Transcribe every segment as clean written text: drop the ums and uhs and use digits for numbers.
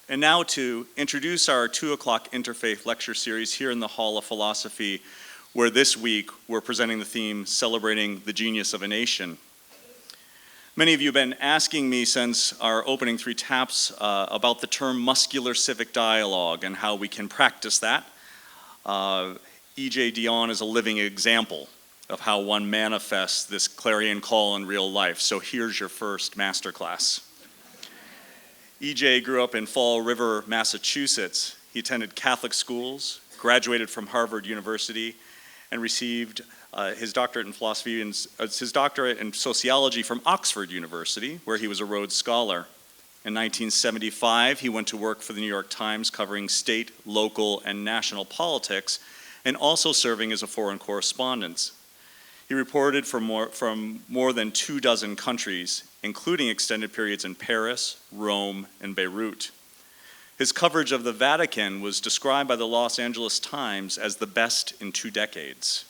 And now to introduce our 2 o'clock Interfaith lecture series here in the Hall of Philosophy, where this week we're presenting the theme, Celebrating the Genius of a Nation. Many of you have been asking me since our opening 3 taps about the term muscular civic dialogue and how we can practice that. E.J. Dionne is a living example of how one manifests this clarion call in real life. So here's your first masterclass. E.J. grew up in Fall River, Massachusetts. He attended Catholic schools, graduated from Harvard University, and received his doctorate in philosophy and his doctorate in sociology from Oxford University, where he was a Rhodes Scholar. In 1975, he went to work for the New York Times covering state, local, and national politics, and also serving as a foreign correspondent. He reported from more than 24 countries, including extended periods in Paris, Rome, and Beirut. His coverage of the Vatican was described by the Los Angeles Times as the best in 2 decades.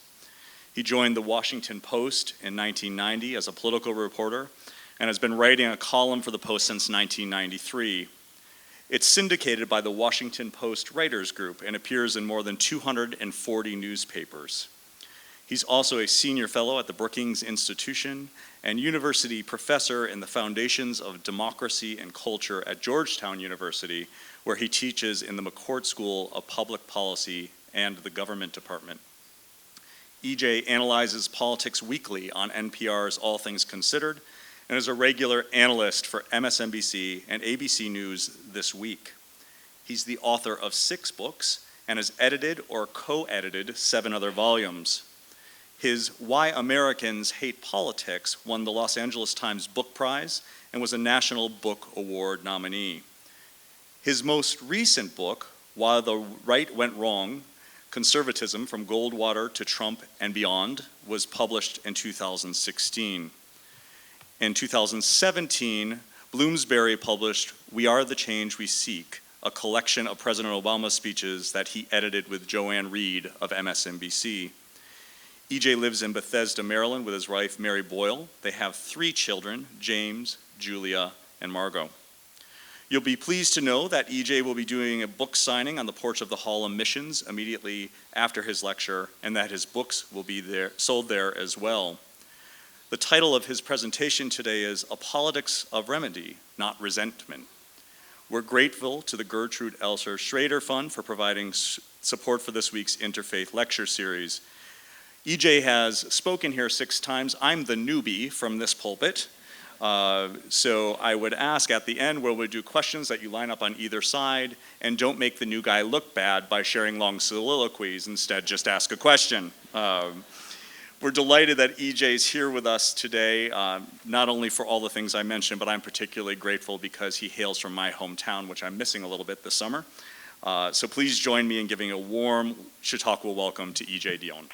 He joined the Washington Post in 1990 as a political reporter and has been writing a column for the Post since 1993. It's syndicated by the Washington Post Writers Group and appears in more than 240 newspapers. He's also a senior fellow at the Brookings Institution and university professor in the Foundations of Democracy and Culture at Georgetown University, where he teaches in the McCourt School of Public Policy and the Government Department. E.J. analyzes politics weekly on NPR's All Things Considered and is a regular analyst for MSNBC and ABC News This Week. He's the author of 6 books and has edited or co-edited 7 other volumes. His Why Americans Hate Politics won the Los Angeles Times Book Prize and was a National Book Award nominee. His most recent book, Why the Right Went Wrong, Conservatism from Goldwater to Trump and Beyond, was published in 2016. In 2017, Bloomsbury published We Are the Change We Seek, a collection of President Obama's speeches that he edited with Joanne Reed of MSNBC. E.J. lives in Bethesda, Maryland with his wife, Mary Boyle. They have 3 children, James, Julia, and Margot. You'll be pleased to know that E.J. will be doing a book signing on the porch of the Hall of Missions immediately after his lecture, and that his books will be sold there as well. The title of his presentation today is A Politics of Remedy, Not Resentment. We're grateful to the Gertrude Elser Schrader Fund for providing support for this week's Interfaith lecture series. E.J. has spoken here 6 times. I'm the newbie from this pulpit. So I would ask at the end where we do questions that you line up on either side and don't make the new guy look bad by sharing long soliloquies. Instead, just ask a question. We're delighted that E.J. is here with us today, not only for all the things I mentioned, but I'm particularly grateful because he hails from my hometown, which I'm missing a little bit this summer. So please join me in giving a warm Chautauqua welcome to E.J. Dionne.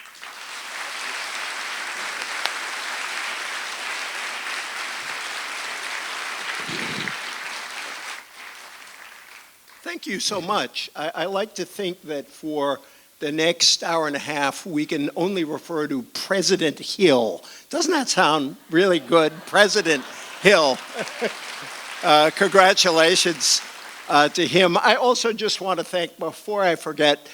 Thank you so much. I like to think that for the next hour and a half, we can only refer to President Hill. Doesn't that sound really good? President Hill. Congratulations to him. I also just want to thank, before I forget,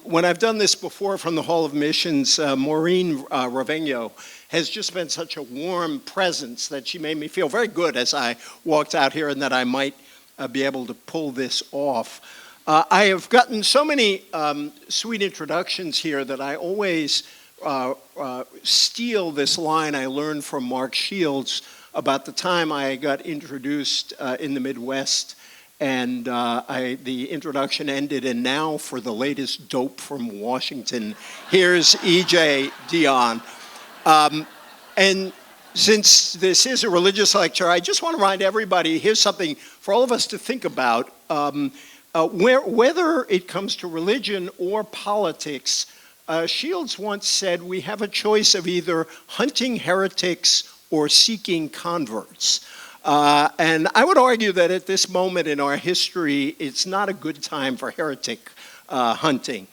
when I've done this before from the Hall of Missions, Maureen Ravigno has just been such a warm presence that she made me feel very good as I walked out here and that I might be able to pull this off. I have gotten so many sweet introductions here that I always steal this line I learned from Mark Shields about the time I got introduced in the Midwest, and the introduction ended, and now for the latest dope from Washington, here's E.J. Dionne. And since this is a religious lecture, I just want to remind everybody, here's something for all of us to think about. Whether it comes to religion or politics, Shields once said we have a choice of either hunting heretics or seeking converts. And I would argue that at this moment in our history, it's not a good time for heretic hunting.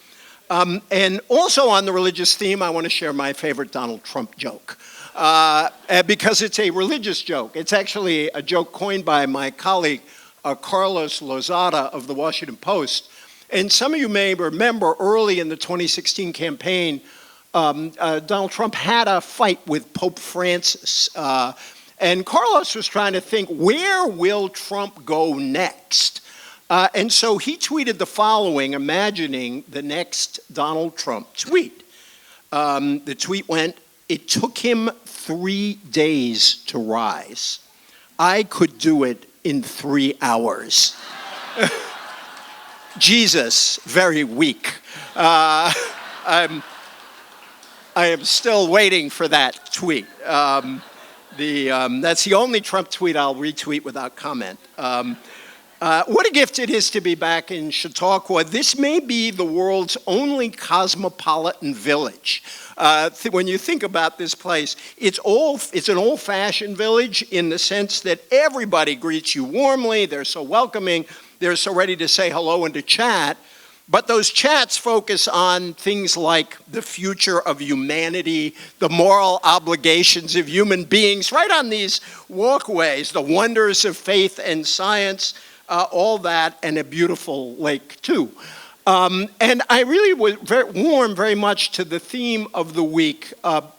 And also on the religious theme, I want to share my favorite Donald Trump joke. Because it's a religious joke. It's actually a joke coined by my colleague, Carlos Lozada of the Washington Post. And some of you may remember early in the 2016 campaign, Donald Trump had a fight with Pope Francis. And Carlos was trying to think, where will Trump go next? And so he tweeted the following, imagining the next Donald Trump tweet. The tweet went, "It took him 3 days to rise. I could do it in 3 hours." Jesus, very weak. I am still waiting for that tweet. That's the only Trump tweet I'll retweet without comment. What a gift it is to be back in Chautauqua. This may be the world's only cosmopolitan village. When you think about this place, it's an old-fashioned village in the sense that everybody greets you warmly. They're so welcoming. They're so ready to say hello and to chat. But those chats focus on things like the future of humanity, the moral obligations of human beings, right on these walkways, the wonders of faith and science, all that, and a beautiful lake, too. And I really was warm very much to the theme of the week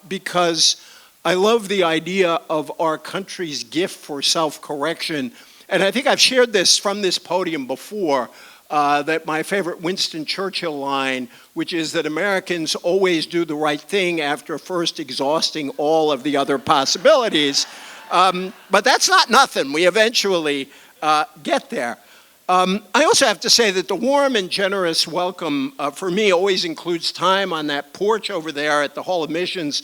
because I love the idea of our country's gift for self-correction. And I think I've shared this from this podium before, that my favorite Winston Churchill line, which is that Americans always do the right thing after first exhausting all of the other possibilities. But that's not nothing. We eventually get there. I also have to say that the warm and generous welcome for me always includes time on that porch over there at the Hall of Missions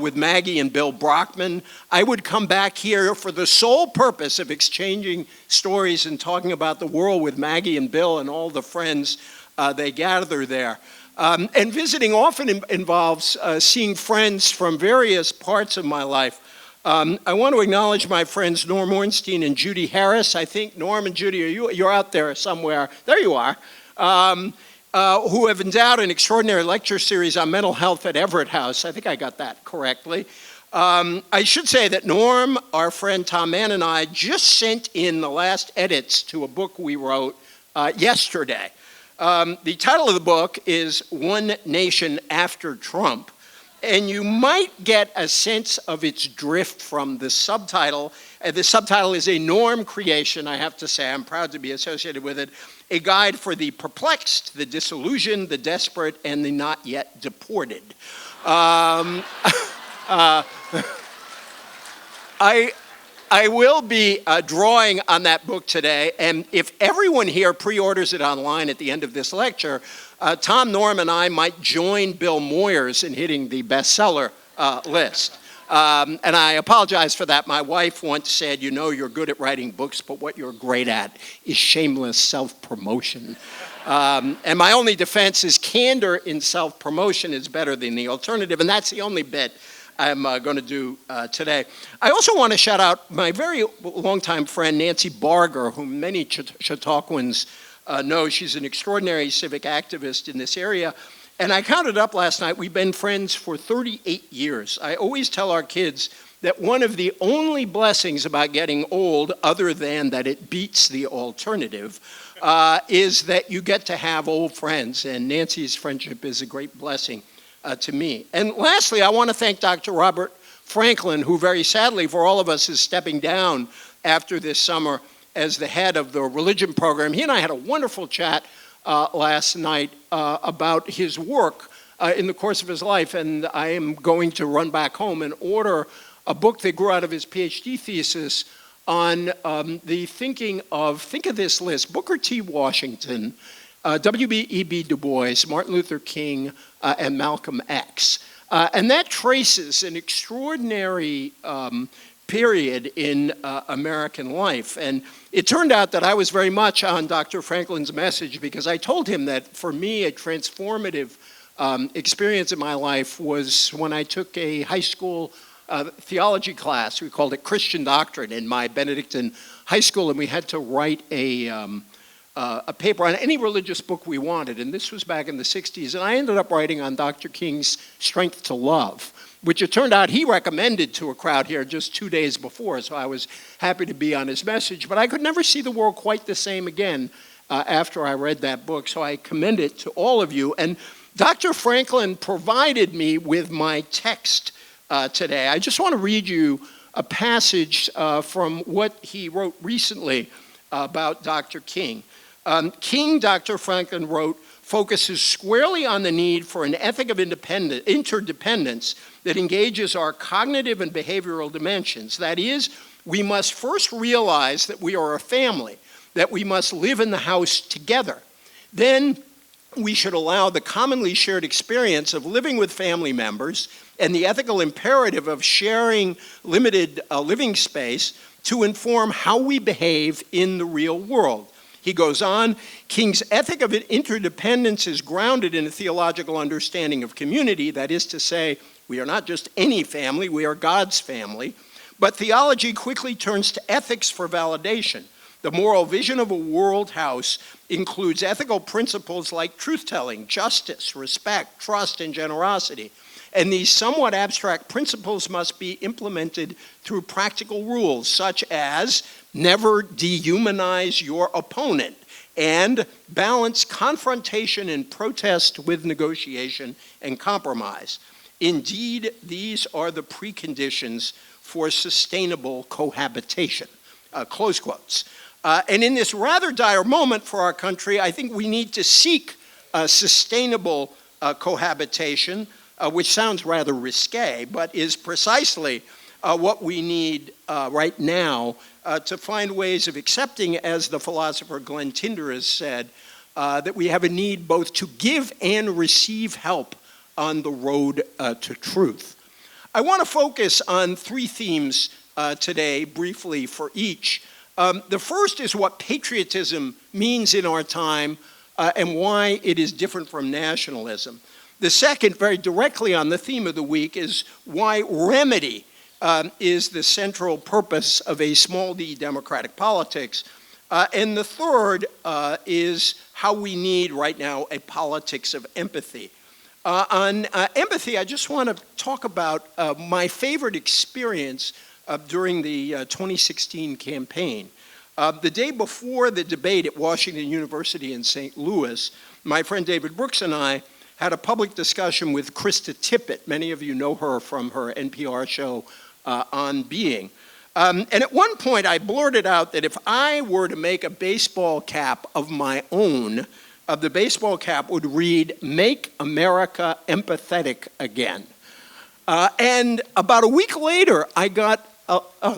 with Maggie and Bill Brockman. I would come back here for the sole purpose of exchanging stories and talking about the world with Maggie and Bill and all the friends they gather there. And visiting often involves seeing friends from various parts of my life. I want to acknowledge my friends Norm Ornstein and Judy Harris. I think Norm and Judy, you're out there somewhere. There you are. Who have endowed an extraordinary lecture series on mental health at Everett House. I think I got that correctly. I should say that Norm, our friend Tom Mann, and I just sent in the last edits to a book we wrote yesterday. The title of the book is One Nation After Trump. And you might get a sense of its drift from the subtitle. The subtitle is a Norm creation, I have to say. I'm proud to be associated with it. A guide for the perplexed, the disillusioned, the desperate, and the not yet deported. I will be drawing on that book today, and if everyone here pre-orders it online at the end of this lecture, Tom, Norm, and I might join Bill Moyers in hitting the bestseller list. And I apologize for that. My wife once said, you know, you're good at writing books, but what you're great at is shameless self-promotion. And my only defense is candor in self-promotion is better than the alternative, and that's the only bit I'm going to do today. I also want to shout out my very longtime friend, Nancy Barger, whom many Chautauquans know. She's an extraordinary civic activist in this area. And I counted up last night, we've been friends for 38 years. I always tell our kids that one of the only blessings about getting old, other than that it beats the alternative, is that you get to have old friends. And Nancy's friendship is a great blessing to me. And lastly, I want to thank Dr. Robert Franklin, who very sadly for all of us is stepping down after this summer as the head of the religion program. He and I had a wonderful chat last night about his work in the course of his life, and I am going to run back home and order a book that grew out of his PhD thesis on the think of this list: Booker T. Washington, W.E.B. Du Bois, Martin Luther King, and Malcolm X. And that traces an extraordinary period in American life. And it turned out that I was very much on Dr. Franklin's message because I told him that for me a transformative experience in my life was when I took a high school theology class. We called it Christian Doctrine in my Benedictine high school, and we had to write a paper on any religious book we wanted, and this was back in the 60s, and I ended up writing on Dr. King's Strength to Love. which it turned out he recommended to a crowd here just 2 days before, so I was happy to be on his message. But I could never see the world quite the same again after I read that book, so I commend it to all of you. And Dr. Franklin provided me with my text today. I just want to read you a passage from what he wrote recently about Dr. King. King, Dr. Franklin wrote, focuses squarely on the need for an ethic of interdependence that engages our cognitive and behavioral dimensions. That is, we must first realize that we are a family, that we must live in the house together. Then we should allow the commonly shared experience of living with family members and the ethical imperative of sharing limited living space to inform how we behave in the real world. He goes on, King's ethic of interdependence is grounded in a theological understanding of community. That is to say, we are not just any family, we are God's family. But theology quickly turns to ethics for validation. The moral vision of a world house includes ethical principles like truth-telling, justice, respect, trust, and generosity. And these somewhat abstract principles must be implemented through practical rules, such as never dehumanize your opponent and balance confrontation and protest with negotiation and compromise. Indeed, these are the preconditions for sustainable cohabitation, close quotes. And in this rather dire moment for our country, I think we need to seek sustainable cohabitation, which sounds rather risque, but is precisely what we need right now to find ways of accepting, as the philosopher Glenn Tinder has said, that we have a need both to give and receive help on the road to truth. I want to focus on three themes today, briefly for each. The first is what patriotism means in our time and why it is different from nationalism. The second, very directly on the theme of the week, is why remedy is the central purpose of a small d democratic politics. And the third is how we need right now a politics of empathy. On empathy, I just want to talk about my favorite experience during the 2016 campaign. The day before the debate at Washington University in St. Louis, my friend David Brooks and I had a public discussion with Krista Tippett. Many of you know her from her NPR show On Being. And at one point I blurted out that if I were to make a baseball cap of my own, the baseball cap would read, "Make America Empathetic Again." And about a week later, I got,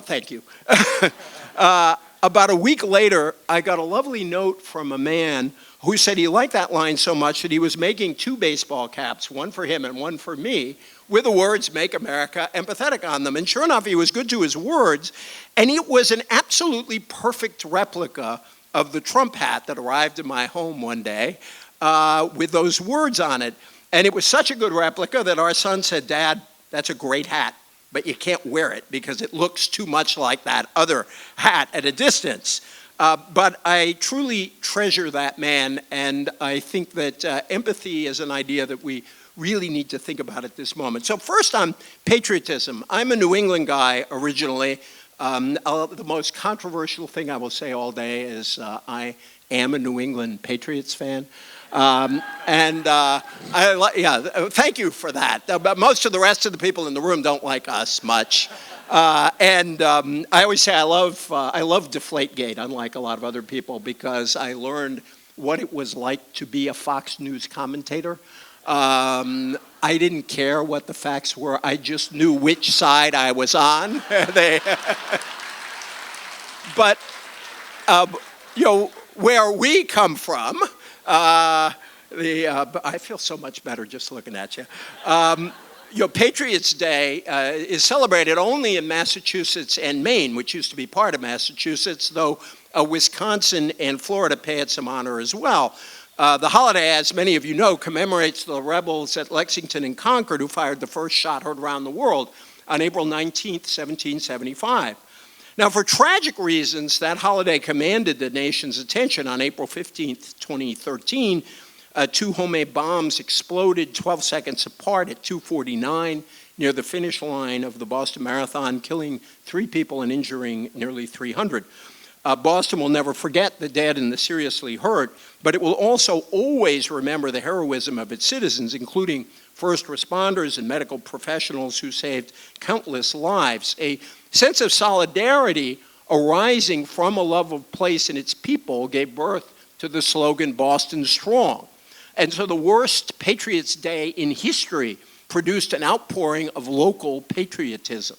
thank you. About a week later, I got a lovely note from a man who said he liked that line so much that he was making two baseball caps, one for him and one for me, with the words, "Make America Empathetic" on them. And sure enough, he was good to his words, and it was an absolutely perfect replica of the Trump hat that arrived in my home one day with those words on it. And it was such a good replica that our son said, "Dad, that's a great hat, but you can't wear it because it looks too much like that other hat at a distance." But I truly treasure that man, and I think that empathy is an idea that we really need to think about at this moment. So first on patriotism. I'm a New England guy originally. The most controversial thing I will say all day is I am a New England Patriots fan. Thank you for that. But most of the rest of the people in the room don't like us much. I always say I love Deflategate, unlike a lot of other people, because I learned what it was like to be a Fox News commentator. I didn't care what the facts were. I just knew which side I was on. But where we come from, I feel so much better just looking at you. Patriots Day is celebrated only in Massachusetts and Maine, which used to be part of Massachusetts, though Wisconsin and Florida pay it some honor as well. The holiday, as many of you know, commemorates the rebels at Lexington and Concord who fired the first shot heard around the world on April 19th, 1775. Now, for tragic reasons, that holiday commanded the nation's attention. On April 15th, 2013, two homemade bombs exploded 12 seconds apart at 2:49 near the finish line of the Boston Marathon, killing 3 people and injuring nearly 300. Boston will never forget the dead and the seriously hurt, but it will also always remember the heroism of its citizens, including first responders and medical professionals who saved countless lives. A sense of solidarity arising from a love of place and its people gave birth to the slogan, Boston Strong. And so the worst Patriots' Day in history produced an outpouring of local patriotism.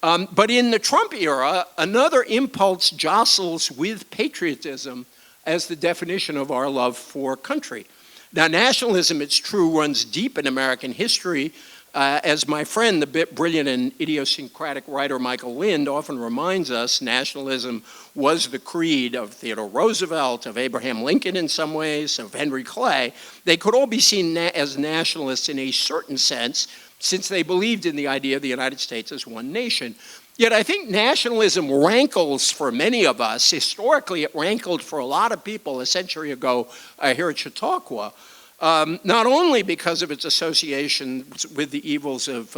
But in the Trump era, another impulse jostles with patriotism as the definition of our love for country. Now, nationalism, it's true, runs deep in American history. As my friend, the brilliant and idiosyncratic writer Michael Lind often reminds us, nationalism was the creed of Theodore Roosevelt, of Abraham Lincoln in some ways, of Henry Clay. They could all be seen as nationalists in a certain sense, since they believed in the idea of the United States as one nation. Yet I think nationalism rankles for many of us. Historically, it rankled for a lot of people a century ago here at Chautauqua, not only because of its association with the evils of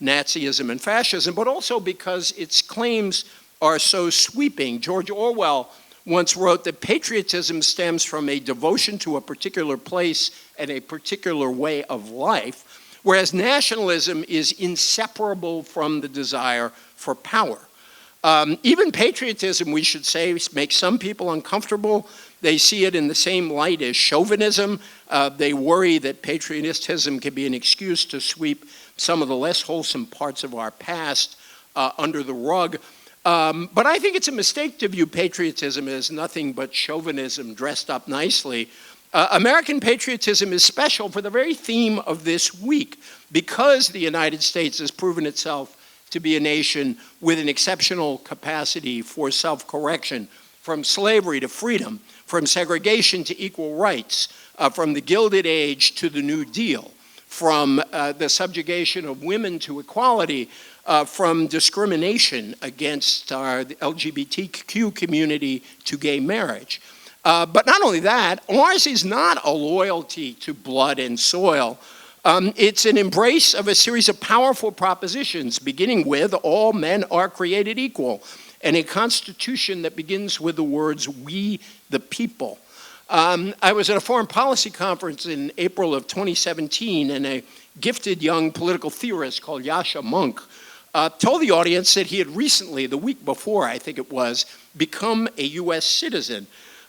Nazism and fascism, but also because its claims are so sweeping. George Orwell once wrote that patriotism stems from a devotion to a particular place and a particular way of life, whereas nationalism is inseparable from the desire for power. Even patriotism, we should say, makes some people uncomfortable. They see it in the same light as chauvinism. They worry that patriotism can be an excuse to sweep some of the less wholesome parts of our past under the rug. But I think it's a mistake to view patriotism as nothing but chauvinism dressed up nicely. American patriotism is special for the very theme of this week, because the United States has proven itself to be a nation with an exceptional capacity for self-correction, from slavery to freedom, from segregation to equal rights, from the Gilded Age to the New Deal, from the subjugation of women to equality, from discrimination against our LGBTQ community to gay marriage. But not only that, ours is not a loyalty to blood and soil. It's an embrace of a series of powerful propositions, beginning with all men are created equal, and a constitution that begins with the words, we the people. I was at a foreign policy conference in April of 2017, and a gifted young political theorist called Yascha Mounk told the audience that he had recently, the week before I think it was, become a US citizen.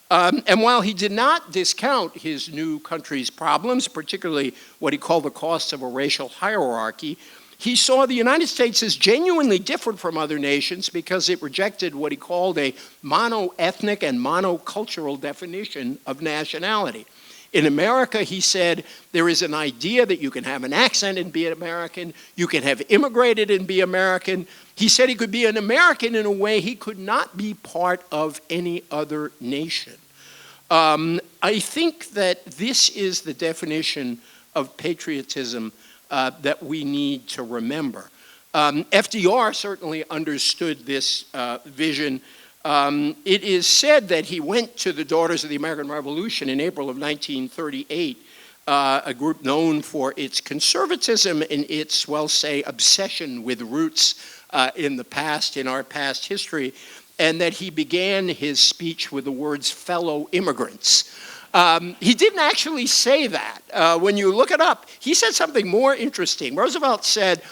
And while he did not discount his new country's problems, particularly what he called the costs of a racial hierarchy, he saw the United States as genuinely different from other nations because it rejected what he called a mono-ethnic and monocultural definition of nationality. In America, he said, there is an idea that you can have an accent and be an American, you can have immigrated and be American. He said he could be an American in a way he could not be part of any other nation. I think that this is the definition of patriotism that we need to remember. FDR certainly understood this vision. It is said that he went to the Daughters of the American Revolution in April of 1938, a group known for its conservatism and its, well, say, obsession with roots in the past, in our past history, and that he began his speech with the words, fellow immigrants. He didn't actually say that. When you look it up, he said something more interesting. Roosevelt said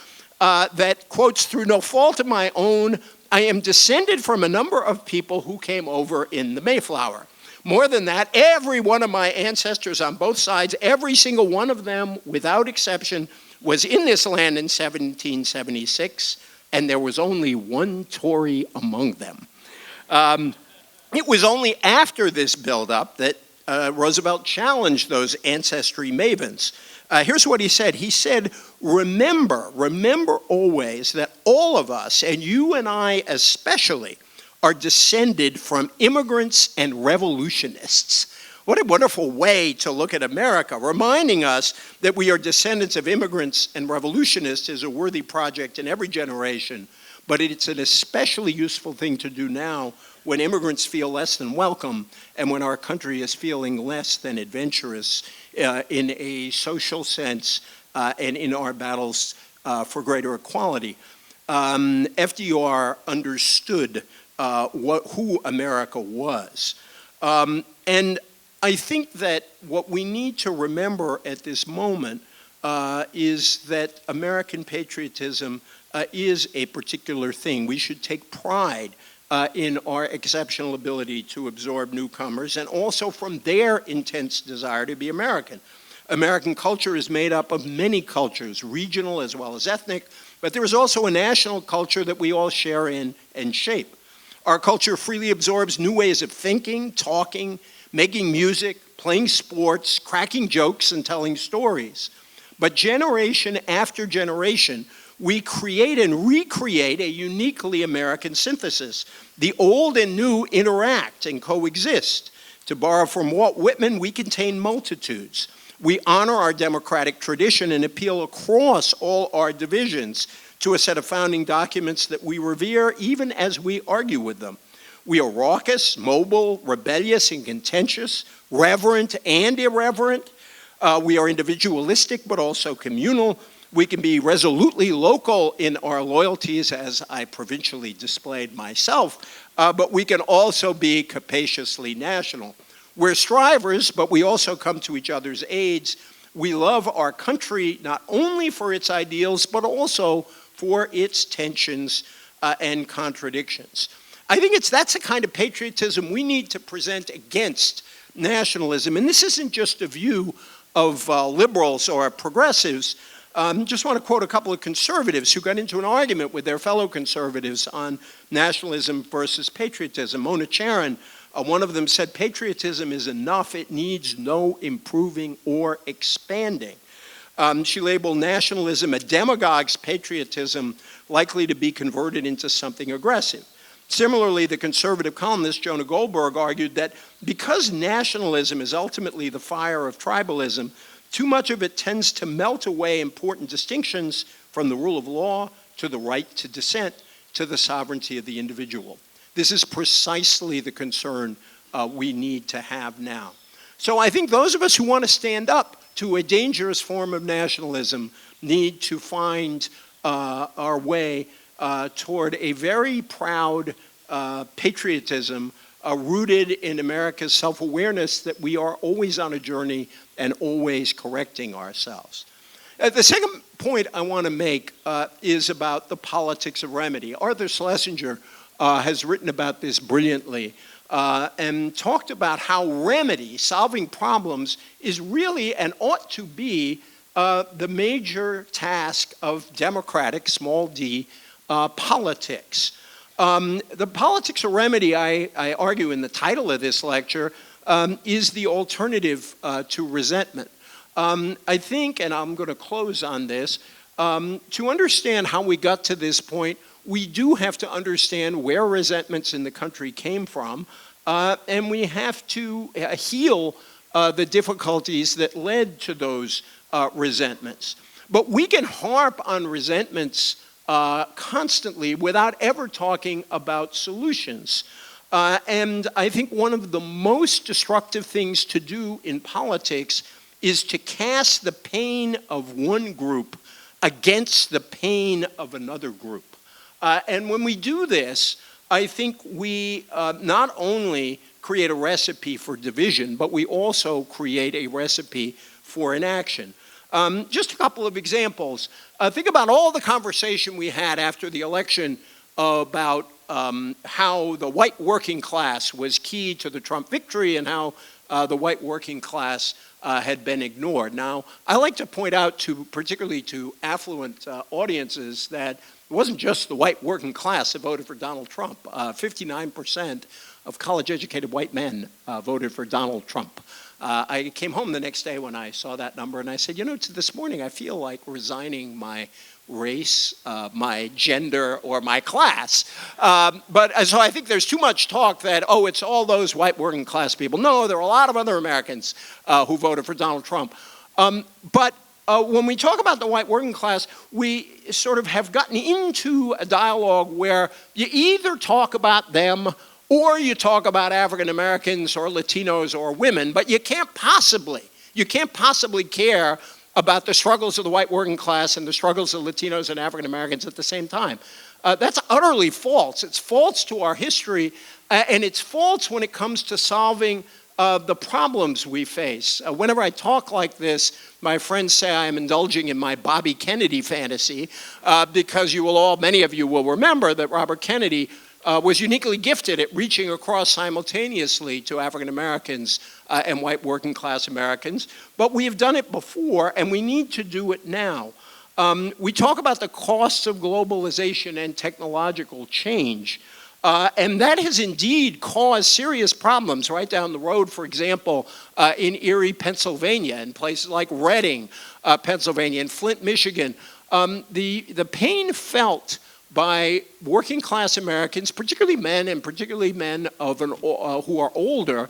that, quotes, through no fault of my own, I am descended from a number of people who came over in the Mayflower. More than that, every one of my ancestors on both sides, every single one of them, without exception, was in this land in 1776, and there was only one Tory among them. It was only after this buildup that Roosevelt challenged those ancestry mavens. Here's what he said. He said, remember always that all of us, and you and I especially, are descended from immigrants and revolutionists. What a wonderful way to look at America. Reminding us that we are descendants of immigrants and revolutionists is a worthy project in every generation, but it's an especially useful thing to do now when immigrants feel less than welcome and when our country is feeling less than adventurous in a social sense and in our battles for greater equality. FDR understood who America was. And I think that what we need to remember at this moment is that American patriotism is a particular thing. We should take pride in our exceptional ability to absorb newcomers and also from their intense desire to be American. American culture is made up of many cultures, regional as well as ethnic, but there is also a national culture that we all share in and shape. Our culture freely absorbs new ways of thinking, talking, making music, playing sports, cracking jokes, and telling stories. But generation after generation, we create and recreate a uniquely American synthesis. The old and new interact and coexist. To borrow from Walt Whitman, we contain multitudes. We honor our democratic tradition and appeal across all our divisions to a set of founding documents that we revere even as we argue with them. We are raucous, mobile, rebellious, and contentious, reverent and irreverent. We are individualistic but also communal. We can be resolutely local in our loyalties, as I provincially displayed myself, but we can also be capaciously national. We're strivers, but we also come to each other's aids. We love our country not only for its ideals, but also for its tensions and contradictions. I think that's the kind of patriotism we need to present against nationalism. And this isn't just a view of liberals or progressives. Just want to quote a couple of conservatives who got into an argument with their fellow conservatives on nationalism versus patriotism. Mona Charen, one of them said, patriotism is enough, it needs no improving or expanding. She labeled nationalism a demagogue's patriotism likely to be converted into something aggressive. Similarly, the conservative columnist Jonah Goldberg argued that because nationalism is ultimately the fire of tribalism, too much of it tends to melt away important distinctions from the rule of law to the right to dissent to the sovereignty of the individual. This is precisely the concern we need to have now. So I think those of us who want to stand up to a dangerous form of nationalism need to find our way toward a very proud patriotism rooted in America's self-awareness that we are always on a journey and always correcting ourselves. The second point I want to make is about the politics of remedy. Arthur Schlesinger has written about this brilliantly and talked about how remedy, solving problems, is really and ought to be the major task of democratic, small d, politics. The politics of remedy, I argue in the title of this lecture, is the alternative to resentment. I think, and I'm going to close on this, to understand how we got to this point, we do have to understand where resentments in the country came from, and we have to heal the difficulties that led to those resentments. But we can harp on resentments constantly without ever talking about solutions. And I think one of the most destructive things to do in politics is to cast the pain of one group against the pain of another group. And when we do this, I think we not only create a recipe for division, but we also create a recipe for inaction. Just a couple of examples. Think about all the conversation we had after the election about how the white working class was key to the Trump victory and how the white working class had been ignored. Now, I like to point out particularly to affluent audiences that it wasn't just the white working class that voted for Donald Trump. 59% of college-educated white men voted for Donald Trump. I came home the next day when I saw that number and I said, this morning I feel like resigning my race, my gender, or my class. So I think there's too much talk that, it's all those white working class people. No, there are a lot of other Americans who voted for Donald Trump. But when we talk about the white working class, we sort of have gotten into a dialogue where you either talk about them or you talk about African Americans or Latinos or women, but you can't possibly care about the struggles of the white working class and the struggles of Latinos and African Americans at the same time. That's utterly false. It's false to our history, and it's false when it comes to solving the problems we face. Whenever I talk like this, my friends say I am indulging in my Bobby Kennedy fantasy, because many of you will remember that Robert Kennedy was uniquely gifted at reaching across simultaneously to African Americans and white working class Americans. But we have done it before, and we need to do it now. We talk about the costs of globalization and technological change. And that has indeed caused serious problems right down the road, for example, in Erie, Pennsylvania, and places like Reading, Pennsylvania, and Flint, Michigan. The pain felt by working class Americans, particularly men, and particularly men who are older,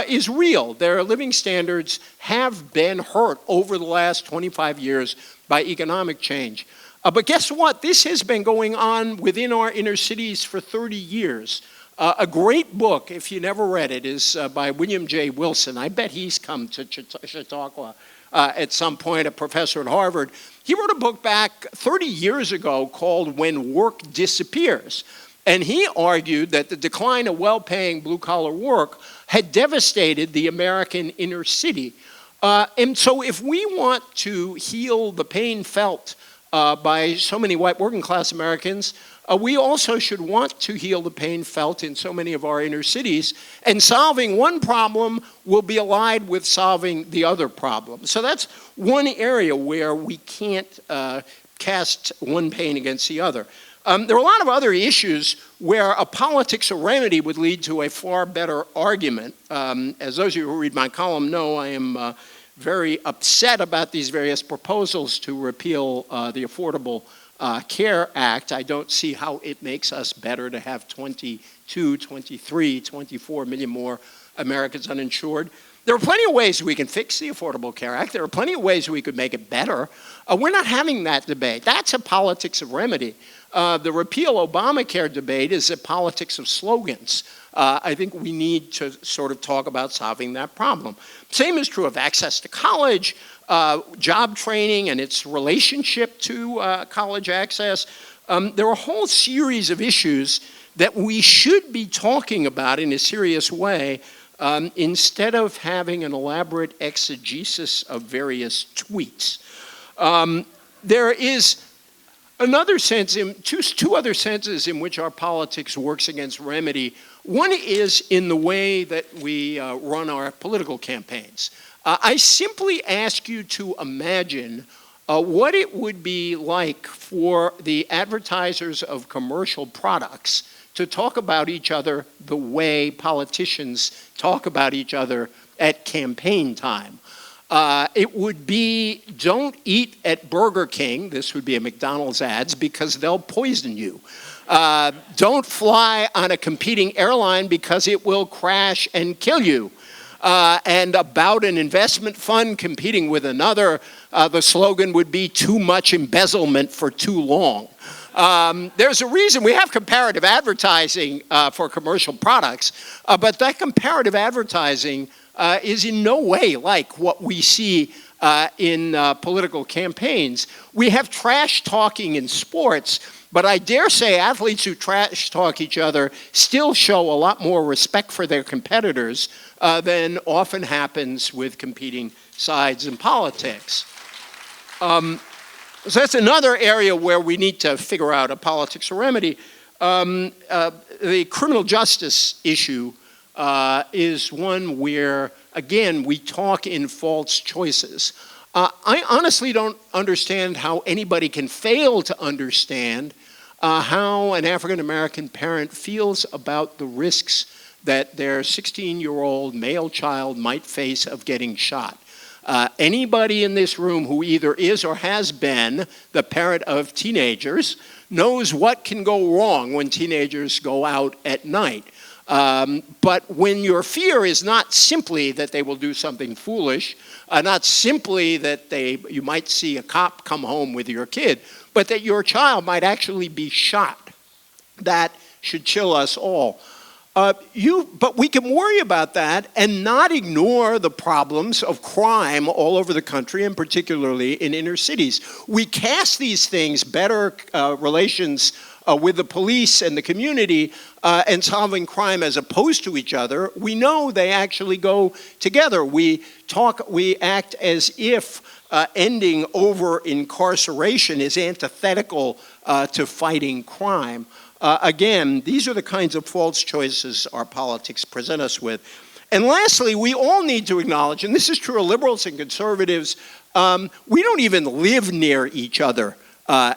is real. Their living standards have been hurt over the last 25 years by economic change. But guess what? This has been going on within our inner cities for 30 years. A great book, if you never read it, is by William J. Wilson. I bet he's come to Chautauqua at some point, a professor at Harvard. He wrote a book back 30 years ago called When Work Disappears. And he argued that the decline of well-paying blue-collar work had devastated the American inner city. And so if we want to heal the pain felt by so many white working class Americans, we also should want to heal the pain felt in so many of our inner cities. And solving one problem will be allied with solving the other problem. So that's one area where we can't cast one pain against the other. There are a lot of other issues where a politics of remedy would lead to a far better argument. As those of you who read my column know, I am very upset about these various proposals to repeal the Affordable Care Act. I don't see how it makes us better to have 22, 23, 24 million more Americans uninsured. There are plenty of ways we can fix the Affordable Care Act. There are plenty of ways we could make it better. We're not having that debate. That's a politics of remedy. The repeal Obamacare debate is a politics of slogans. I think we need to sort of talk about solving that problem. Same is true of access to college, job training and its relationship to college access. There are a whole series of issues that we should be talking about in a serious way instead of having an elaborate exegesis of various tweets. There is another sense, two other senses in which our politics works against remedy. One is in the way that we run our political campaigns. I simply ask you to imagine what it would be like for the advertisers of commercial products to talk about each other the way politicians talk about each other at campaign time. It would be, don't eat at Burger King, this would be a McDonald's ads, because they'll poison you. Don't fly on a competing airline because it will crash and kill you. And about an investment fund competing with another, the slogan would be too much embezzlement for too long. There's a reason we have comparative advertising for commercial products, but that comparative advertising is in no way like what we see in political campaigns. We have trash talking in sports, but I dare say athletes who trash talk each other still show a lot more respect for their competitors than often happens with competing sides in politics. So that's another area where we need to figure out a politics or remedy. The criminal justice issue is one where, again, we talk in false choices. I honestly don't understand how anybody can fail to understand how an African-American parent feels about the risks that their 16-year-old male child might face of getting shot. Anybody in this room who either is or has been the parent of teenagers knows what can go wrong when teenagers go out at night. But when your fear is not simply that they will do something foolish, not simply that you might see a cop come home with your kid, but that your child might actually be shot, that should chill us all. But we can worry about that and not ignore the problems of crime all over the country, and particularly in inner cities. We cast these things, better relations with the police and the community and solving crime as opposed to each other. We know they actually go together. We act as if ending over incarceration is antithetical to fighting crime. Again, these are the kinds of false choices our politics present us with. And lastly, we all need to acknowledge, and this is true of liberals and conservatives, we don't even live near each other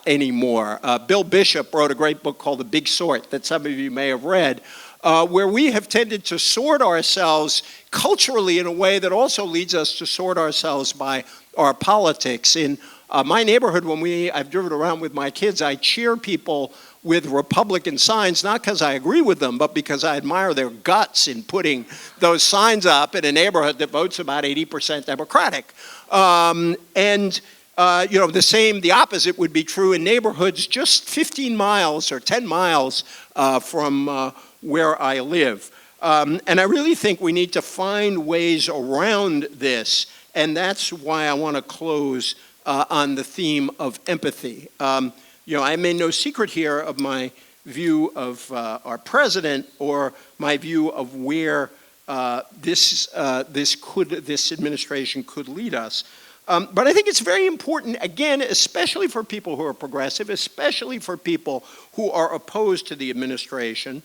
anymore. Bill Bishop wrote a great book called The Big Sort that some of you may have read, where we have tended to sort ourselves culturally in a way that also leads us to sort ourselves by our politics. In my neighborhood, when I've driven around with my kids, I cheer people with Republican signs, not because I agree with them, but because I admire their guts in putting those signs up in a neighborhood that votes about 80% Democratic. The opposite would be true in neighborhoods just 15 miles or 10 miles from where I live. And I really think we need to find ways around this, and that's why I want to close on the theme of empathy. I made no secret here of my view of our president or my view of where this administration could lead us. But I think it's very important, again, especially for people who are progressive, especially for people who are opposed to the administration,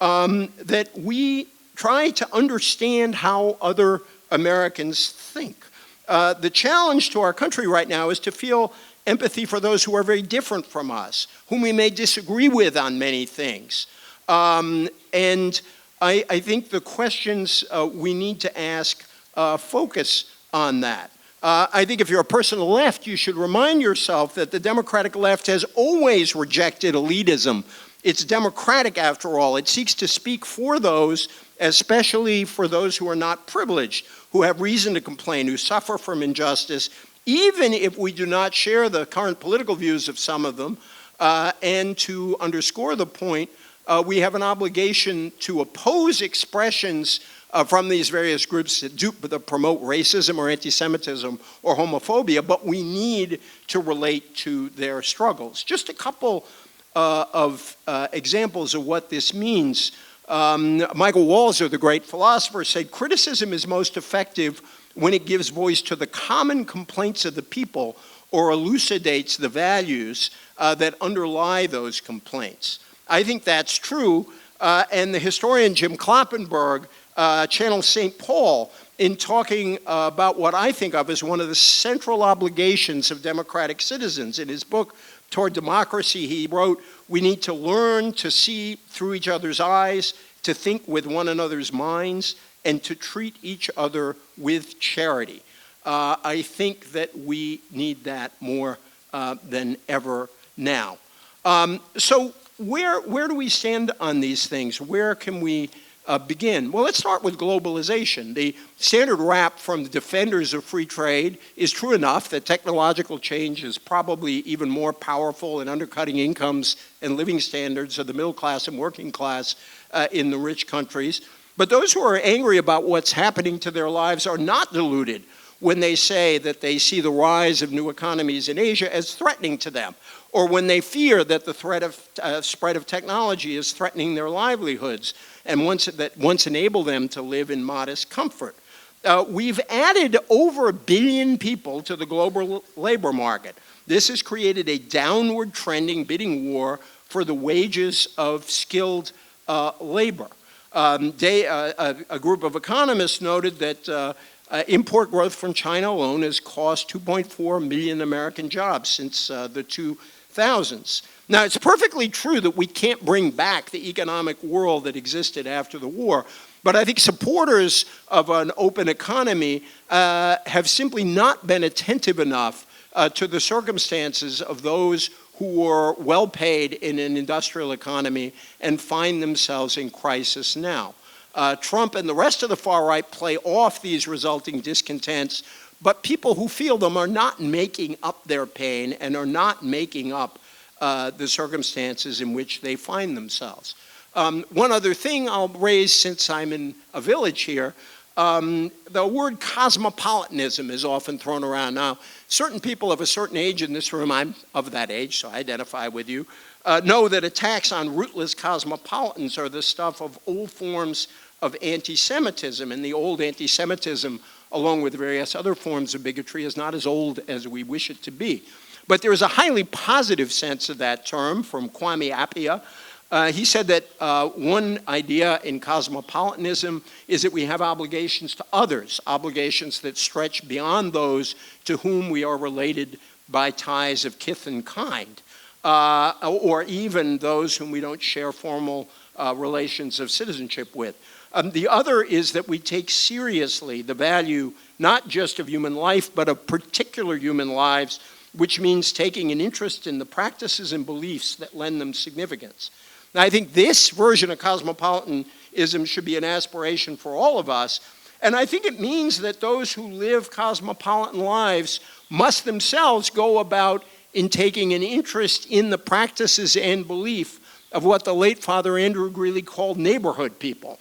that we try to understand how other Americans think. The challenge to our country right now is to feel empathy for those who are very different from us, whom we may disagree with on many things. And I think the questions we need to ask focus on that. I think if you're a person on the left, you should remind yourself that the Democratic left has always rejected elitism. It's democratic, after all. It seeks to speak for those, especially for those who are not privileged, who have reason to complain, who suffer from injustice, even if we do not share the current political views of some of them. And to underscore the point, we have an obligation to oppose expressions from these various groups that promote racism or anti-Semitism or homophobia, but we need to relate to their struggles. Just a couple of examples of what this means. Michael Walzer, the great philosopher, said, criticism is most effective when it gives voice to the common complaints of the people or elucidates the values that underlie those complaints. I think that's true, and the historian Jim Kloppenberg channels St. Paul in talking about what I think of as one of the central obligations of democratic citizens. In his book, Toward Democracy, he wrote, we need to learn to see through each other's eyes, to think with one another's minds, and to treat each other with charity. I think that we need that more than ever now. So where do we stand on these things? Where can we begin? Well, let's start with globalization. The standard rap from the defenders of free trade is true enough that technological change is probably even more powerful in undercutting incomes and living standards of the middle class and working class in the rich countries. But those who are angry about what's happening to their lives are not deluded when they say that they see the rise of new economies in Asia as threatening to them, or when they fear that the threat of spread of technology is threatening their livelihoods and once enable them to live in modest comfort. We've added over 1 billion people to the global labor market. This has created a downward trending bidding war for the wages of skilled labor. A group of economists noted that import growth from China alone has cost 2.4 million American jobs since the 2000s. Now, it's perfectly true that we can't bring back the economic world that existed after the war, but I think supporters of an open economy have simply not been attentive enough to the circumstances of those who are well paid in an industrial economy and find themselves in crisis now. Trump and the rest of the far right play off these resulting discontents, but people who feel them are not making up their pain and are not making up the circumstances in which they find themselves. One other thing I'll raise since I'm in a village here, the word cosmopolitanism is often thrown around. Now, certain people of a certain age in this room, I'm of that age, so I identify with you, know that attacks on rootless cosmopolitans are the stuff of old forms of anti-Semitism, and the old anti-Semitism, along with various other forms of bigotry, is not as old as we wish it to be. But there is a highly positive sense of that term from Kwame Appiah. He said that one idea in cosmopolitanism is that we have obligations to others, obligations that stretch beyond those to whom we are related by ties of kith and kind, or even those whom we don't share formal relations of citizenship with. The other is that we take seriously the value not just of human life, but of particular human lives, which means taking an interest in the practices and beliefs that lend them significance. Now, I think this version of cosmopolitanism should be an aspiration for all of us, and I think it means that those who live cosmopolitan lives must themselves go about in taking an interest in the practices and belief of what the late Father Andrew Greeley called neighborhood people.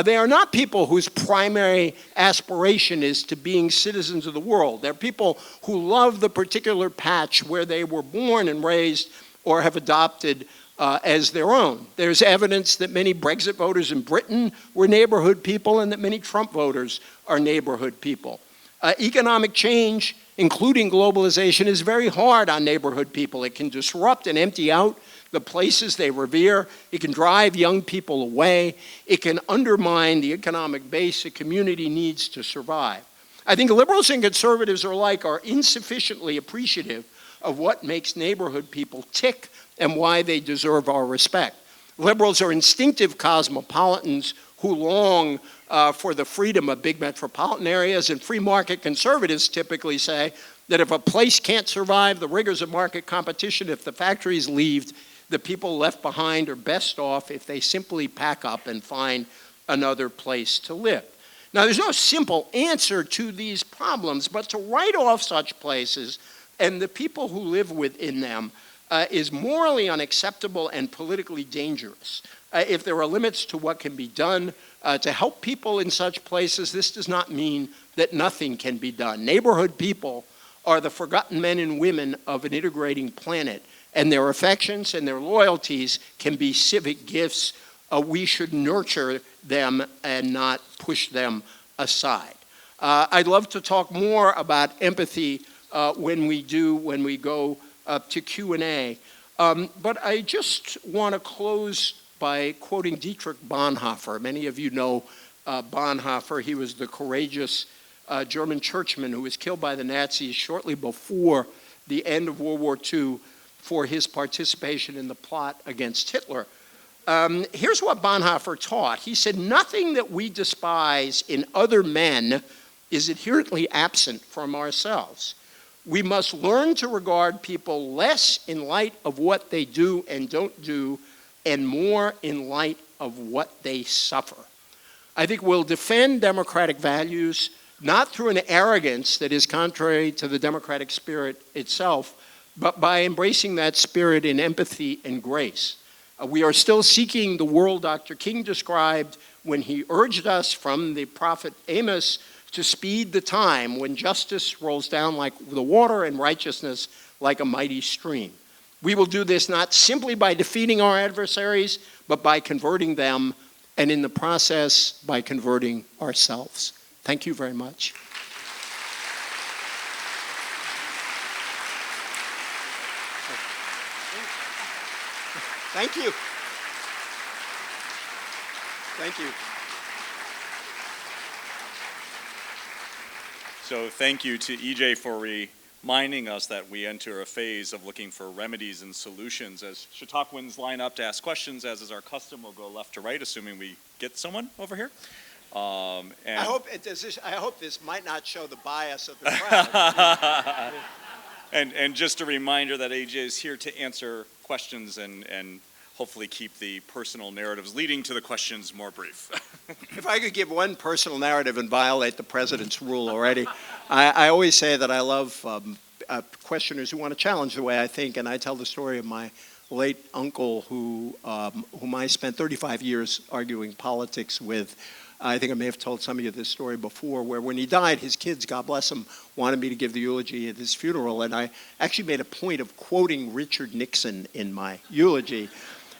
They are not people whose primary aspiration is to being citizens of the world. They're people who love the particular patch where they were born and raised or have adopted as their own. There's evidence that many Brexit voters in Britain were neighborhood people and that many Trump voters are neighborhood people. Economic change, including globalization, is very hard on neighborhood people. It can disrupt and empty out the places they revere. It can drive young people away. It can undermine the economic base a community needs to survive. I think liberals and conservatives alike are insufficiently appreciative of what makes neighborhood people tick and why they deserve our respect. Liberals are instinctive cosmopolitans who long for the freedom of big metropolitan areas, and free market conservatives typically say that if a place can't survive the rigors of market competition, if the factories leave, the people left behind are best off if they simply pack up and find another place to live. Now, there's no simple answer to these problems, but to write off such places and the people who live within them is morally unacceptable and politically dangerous. If there are limits to what can be done to help people in such places, this does not mean that nothing can be done. Neighborhood people are the forgotten men and women of an integrating planet, and their affections and their loyalties can be civic gifts. We should nurture them and not push them aside. I'd love to talk more about empathy when we go to Q&A. But I just want to close by quoting Dietrich Bonhoeffer. Many of you know Bonhoeffer. He was the courageous German churchman who was killed by the Nazis shortly before the end of World War II for his participation in the plot against Hitler. Here's what Bonhoeffer taught. He said, "Nothing that we despise in other men is inherently absent from ourselves. We must learn to regard people less in light of what they do and don't do, and more in light of what they suffer." I think we'll defend democratic values not through an arrogance that is contrary to the democratic spirit itself, but by embracing that spirit in empathy and grace. We are still seeking the world Dr. King described when he urged us from the prophet Amos to speed the time when justice rolls down like the water and righteousness like a mighty stream. We will do this not simply by defeating our adversaries, but by converting them, and in the process, by converting ourselves. Thank you very much. Thank you. Thank you. So thank you to EJ for reminding us that we enter a phase of looking for remedies and solutions. As Chautauquans line up to ask questions, as is our custom, we'll go left to right, assuming we get someone over here. I hope this might not show the bias of the crowd. And just a reminder that AJ is here to answer questions and hopefully keep the personal narratives leading to the questions more brief. If I could give one personal narrative and violate the president's rule already, I always say that I love questioners who want to challenge the way I think, and I tell the story of my late uncle whom I spent 35 years arguing politics with. I think I may have told some of you this story before, where when he died, his kids, God bless them, wanted me to give the eulogy at his funeral, and I actually made a point of quoting Richard Nixon in my eulogy.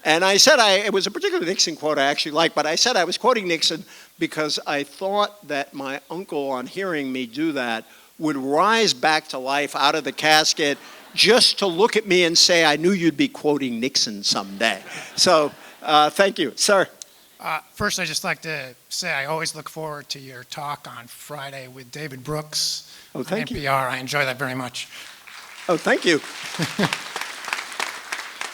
And I said, it was a particular Nixon quote I actually liked, but I said I was quoting Nixon because I thought that my uncle, on hearing me do that, would rise back to life out of the casket just to look at me and say, I knew you'd be quoting Nixon someday. So thank you. Sir. First, I'd just like to say I always look forward to your talk on Friday with David Brooks on NPR. I enjoy that very much. Oh, thank you.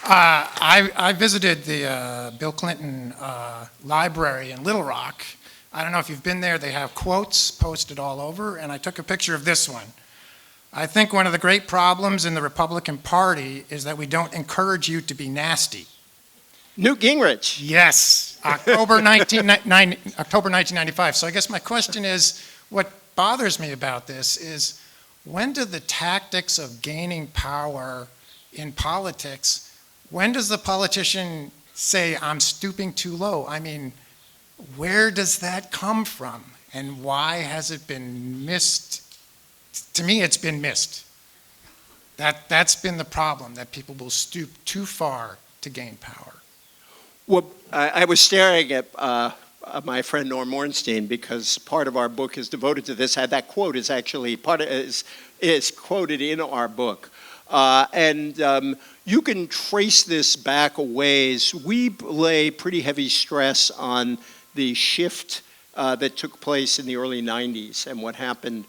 I visited the Bill Clinton library in Little Rock. I don't know if you've been there. They have quotes posted all over, and I took a picture of this one. I think one of the great problems in the Republican Party is that we don't encourage you to be nasty. Newt Gingrich. Yes, October 1995. So I guess my question is, what bothers me about this is, when do the tactics of gaining power in politics, when does the politician say, I'm stooping too low? I mean, where does that come from? And why has it been missed? To me, it's been missed. That's been the problem, that people will stoop too far to gain power. Well, I was staring at my friend Norm Ornstein because part of our book is devoted to this. That quote is actually is quoted in our book. And you can trace this back a ways. We lay pretty heavy stress on the shift that took place in the early 90s and what happened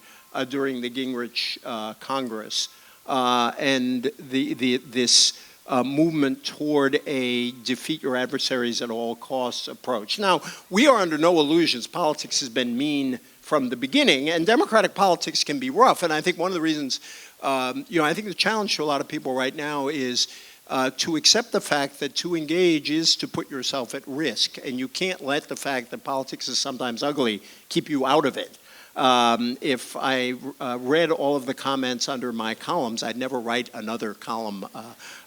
during the Gingrich Congress. And this movement toward a defeat your adversaries at all costs approach. Now, we are under no illusions. Politics has been mean from the beginning, and democratic politics can be rough. And I think one of the reasons, I think the challenge to a lot of people right now is to accept the fact that to engage is to put yourself at risk, and you can't let the fact that politics is sometimes ugly keep you out of it. If I read all of the comments under my columns, I'd never write another column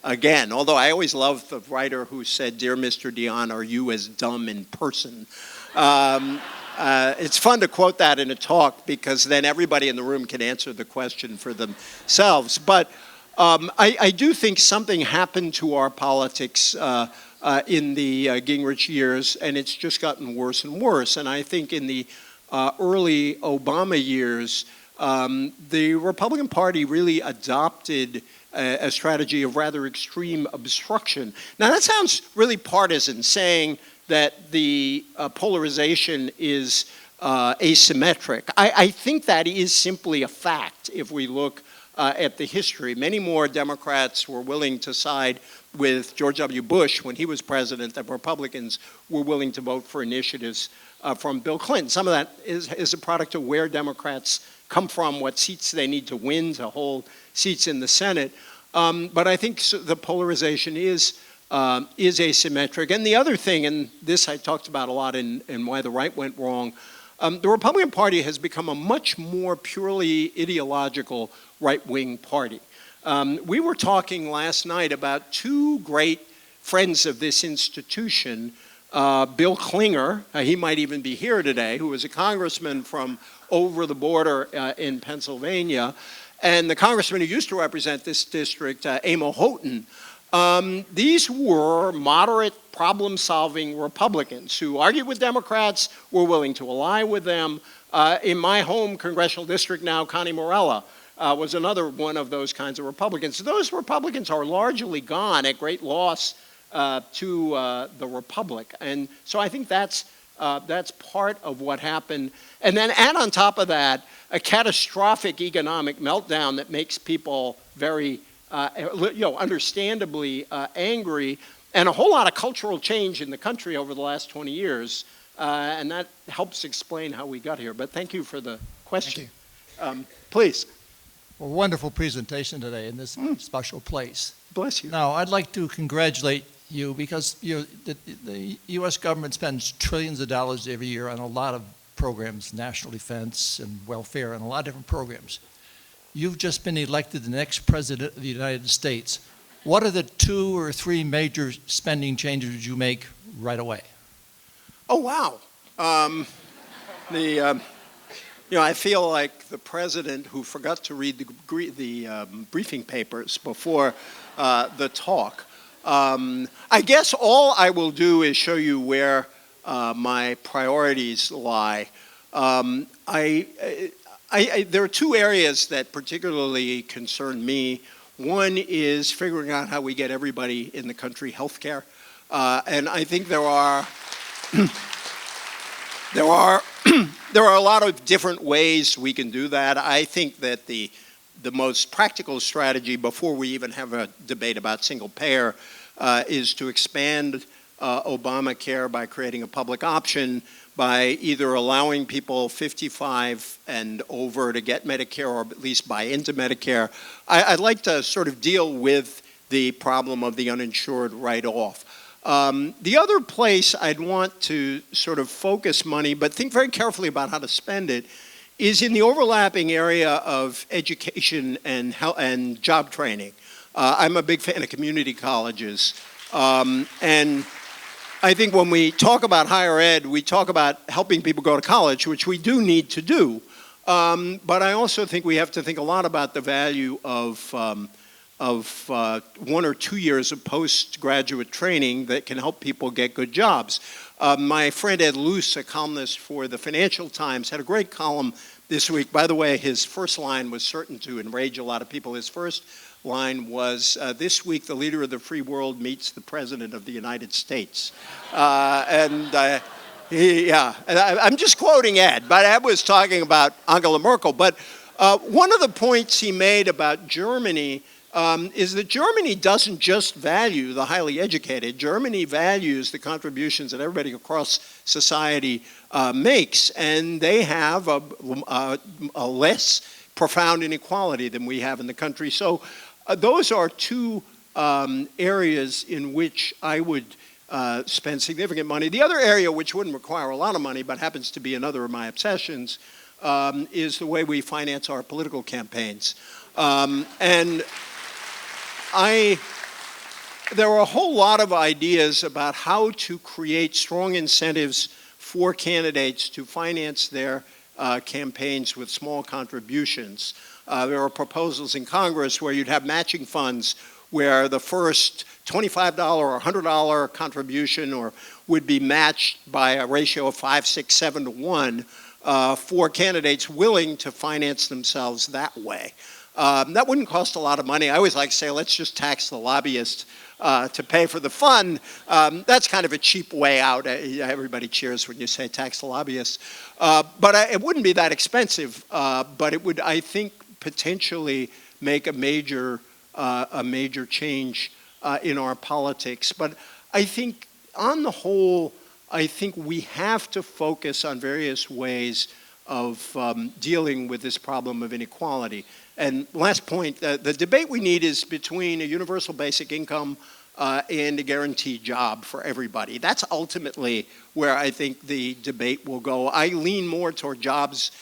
again. Although I always loved the writer who said, "Dear Mr. Dionne, are you as dumb in person?" It's fun to quote that in a talk because then everybody in the room can answer the question for themselves. But I do think something happened to our politics in the Gingrich years, and it's just gotten worse and worse. And I think in the early Obama years, the Republican Party really adopted a strategy of rather extreme obstruction. Now, that sounds really partisan, saying that the polarization is asymmetric. I think that is simply a fact if we look at the history. Many more Democrats were willing to side with George W. Bush when he was president than Republicans were willing to vote for initiatives from Bill Clinton. Some of that is a product of where Democrats come from, what seats they need to win to hold seats in the Senate. But I think the polarization is asymmetric. And the other thing, and this I talked about a lot in why the right went wrong, the Republican Party has become a much more purely ideological right-wing party. We were talking last night about two great friends of this institution, Bill Klinger, he might even be here today, who was a congressman from over the border in Pennsylvania, and the congressman who used to represent this district, Amo Houghton. These were moderate, problem-solving Republicans who argued with Democrats, were willing to ally with them. In my home congressional district now, Connie Morella was another one of those kinds of Republicans. Those Republicans are largely gone at great loss to the Republic. And so I think that's part of what happened. And then add on top of that a catastrophic economic meltdown that makes people very, understandably angry, and a whole lot of cultural change in the country over the last 20 years. And that helps explain how we got here. But thank you for the question. Thank you. Please. Well, wonderful presentation today in this special place. Bless you. Now, I'd like to congratulate you because the U.S. government spends trillions of dollars every year on a lot of programs, national defense and welfare and a lot of different programs. You've just been elected the next president of the United States. What are the 2 or 3 major spending changes you make right away? Oh, wow. I feel like the president who forgot to read the briefing papers before the talk. I guess all I will do is show you where my priorities lie. There are 2 areas that particularly concern me. One is figuring out how we get everybody in the country health care. And I think there are a lot of different ways we can do that. I think that the most practical strategy before we even have a debate about single payer is to expand Obamacare by creating a public option, by either allowing people 55 and over to get Medicare or at least buy into Medicare. I'd like to sort of deal with the problem of the uninsured right off. The other place I'd want to sort of focus money, but think very carefully about how to spend it, is in the overlapping area of education and job training. I'm a big fan of community colleges. And I think when we talk about higher ed, we talk about helping people go to college, which we do need to do. But I also think we have to think a lot about the value of 1 or 2 years of postgraduate training that can help people get good jobs. My friend Ed Luce, a columnist for the Financial Times, had a great column this week. By the way, his first line was certain to enrage a lot of people. His first line was, this week the leader of the free world meets the president of the United States. I'm just quoting Ed, but Ed was talking about Angela Merkel. But one of the points he made about Germany is that Germany doesn't just value the highly educated. Germany values the contributions that everybody across society makes, and they have a less profound inequality than we have in the country. So those are 2 areas in which I would spend significant money. The other area, which wouldn't require a lot of money, but happens to be another of my obsessions, is the way we finance our political campaigns. There are a whole lot of ideas about how to create strong incentives for candidates to finance their campaigns with small contributions. There are proposals in Congress where you'd have matching funds where the first $25 or $100 contribution would be matched by a ratio of 5, 6, 7 to 1 for candidates willing to finance themselves that way. That wouldn't cost a lot of money. I always like to say, let's just tax the lobbyist to pay for the fund. That's kind of a cheap way out. Everybody cheers when you say tax the lobbyists. But it wouldn't be that expensive. But it would, I think, potentially make a major change in our politics. But I think, on the whole, I think we have to focus on various ways of dealing with this problem of inequality. And last point, the debate we need is between a universal basic income and a guaranteed job for everybody. That's ultimately where I think the debate will go. I lean more toward jobs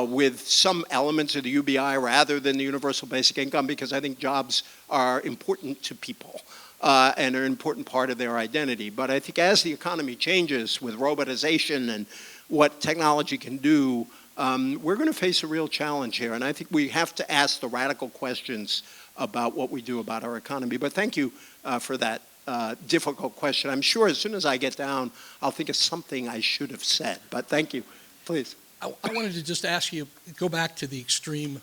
with some elements of the UBI rather than the universal basic income, because I think jobs are important to people and are an important part of their identity. But I think as the economy changes with robotization and what technology can do, we're going to face a real challenge here. And I think we have to ask the radical questions about what we do about our economy. But thank you for that difficult question. I'm sure as soon as I get down, I'll think of something I should have said. But thank you. Please. I wanted to just ask you, go back to the extreme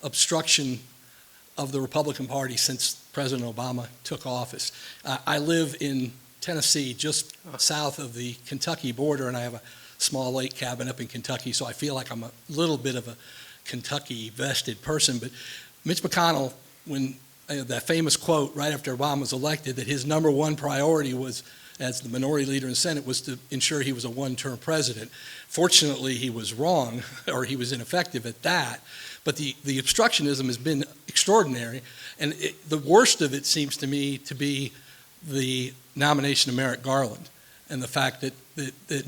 obstruction of the Republican Party since President Obama took office. I live in Tennessee, just south of the Kentucky border, and I have a small lake cabin up in Kentucky, so I feel like I'm a little bit of a Kentucky vested person. But Mitch McConnell, when that famous quote right after Obama was elected, that his number one priority was, as the minority leader in the Senate, was to ensure he was a one-term president. Fortunately, he was wrong, or he was ineffective at that. But the obstructionism has been extraordinary, and the worst of it seems to me to be the nomination of Merrick Garland and the fact that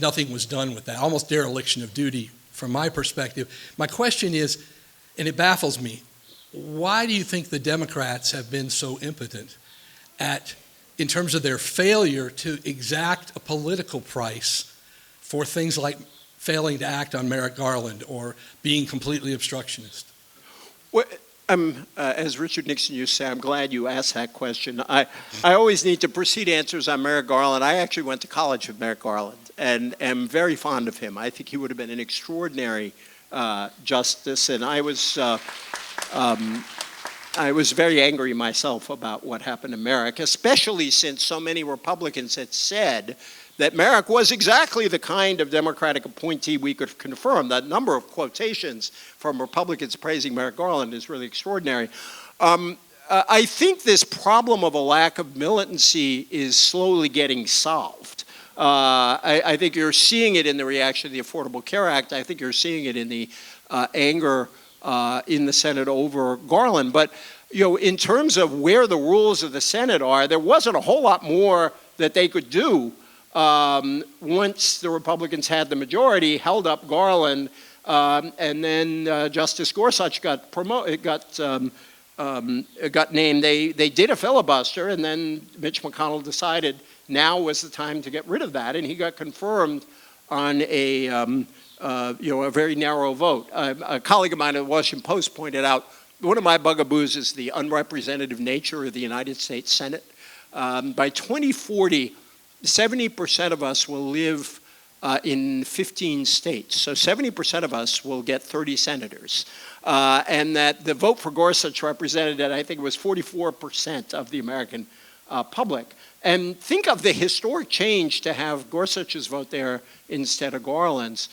nothing was done with that, almost dereliction of duty from my perspective. My question is, and it baffles me, why do you think the Democrats have been so impotent in terms of their failure to exact a political price for things like failing to act on Merrick Garland or being completely obstructionist? Well, as Richard Nixon used to say, I'm glad you asked that question. I always need to precede answers on Merrick Garland. I actually went to college with Merrick Garland and am very fond of him. I think he would have been an extraordinary justice, and I was very angry myself about what happened to Merrick, especially since so many Republicans had said that Merrick was exactly the kind of Democratic appointee we could confirm. The number of quotations from Republicans praising Merrick Garland is really extraordinary. I think this problem of a lack of militancy is slowly getting solved. I think you're seeing it in the reaction to the Affordable Care Act. I think you're seeing it in the anger in the Senate over Garland. But in terms of where the rules of the Senate are, there wasn't a whole lot more that they could do once the Republicans had the majority, held up Garland, and then Justice Gorsuch got named. They did a filibuster, and then Mitch McConnell decided now was the time to get rid of that, and he got confirmed on a very narrow vote. A colleague of mine at the Washington Post pointed out one of my bugaboos is the unrepresentative nature of the United States Senate. By 2040, 70% of us will live in 15 states. So 70% of us will get 30 senators. And that the vote for Gorsuch represented, I think it was 44% of the American public. And think of the historic change to have Gorsuch's vote there instead of Garland's.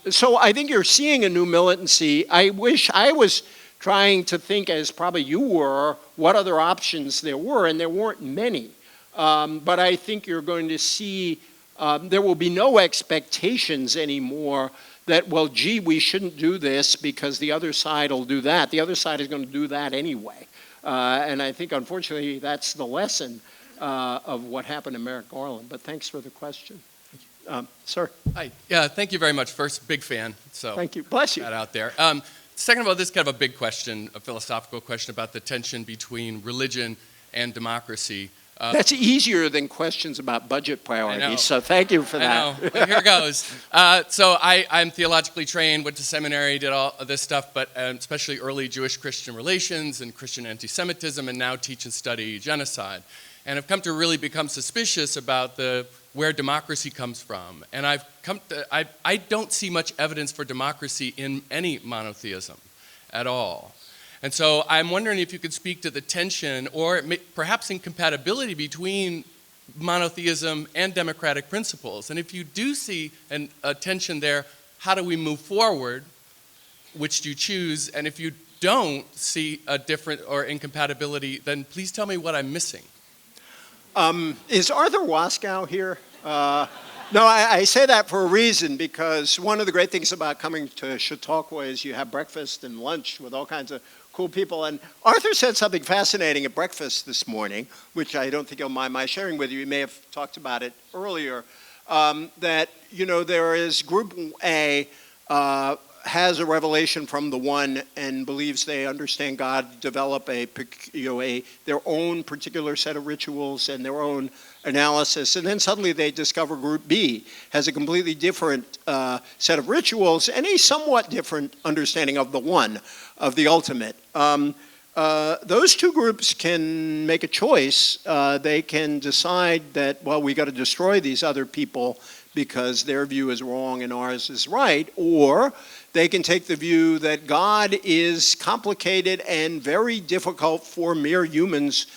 So I think you're seeing a new militancy. I wish I was trying to think, as probably you were, what other options there were, and there weren't many. But I think you're going to see there will be no expectations anymore that, well, gee, we shouldn't do this because the other side will do that. The other side is going to do that anyway. And I think, unfortunately, that's the lesson of what happened to Merrick Garland. But thanks for the question. Sir? Hi. Yeah, thank you very much. First, big fan. So thank you. Bless you. That out there. Second of all, this is kind of a big question, a philosophical question about the tension between religion and democracy. That's easier than questions about budget priorities, so thank you for that. I know. Well, here goes. So I'm theologically trained, went to seminary, did all of this stuff, but especially early Jewish-Christian relations and Christian anti-Semitism, and now teach and study genocide. And I've come to really become suspicious about where democracy comes from. And I don't see much evidence for democracy in any monotheism at all. And so I'm wondering if you could speak to the tension or perhaps incompatibility between monotheism and democratic principles. And if you do see a tension there, how do we move forward? Which do you choose? And if you don't see a different or incompatibility, then please tell me what I'm missing. Is Arthur Waskow here? No, I say that for a reason, because one of the great things about coming to Chautauqua is you have breakfast and lunch with all kinds of cool people. And Arthur said something fascinating at breakfast this morning, which I don't think he'll mind my sharing with you. He may have talked about it earlier, that, there is Group A has a revelation from the One and believes they understand God, develop their own particular set of rituals and their own analysis, and then suddenly they discover Group B has a completely different set of rituals and a somewhat different understanding of the One, of the ultimate. Those two groups can make a choice. They can decide that, well, we got to destroy these other people because their view is wrong and ours is right, or they can take the view that God is complicated and very difficult for mere humans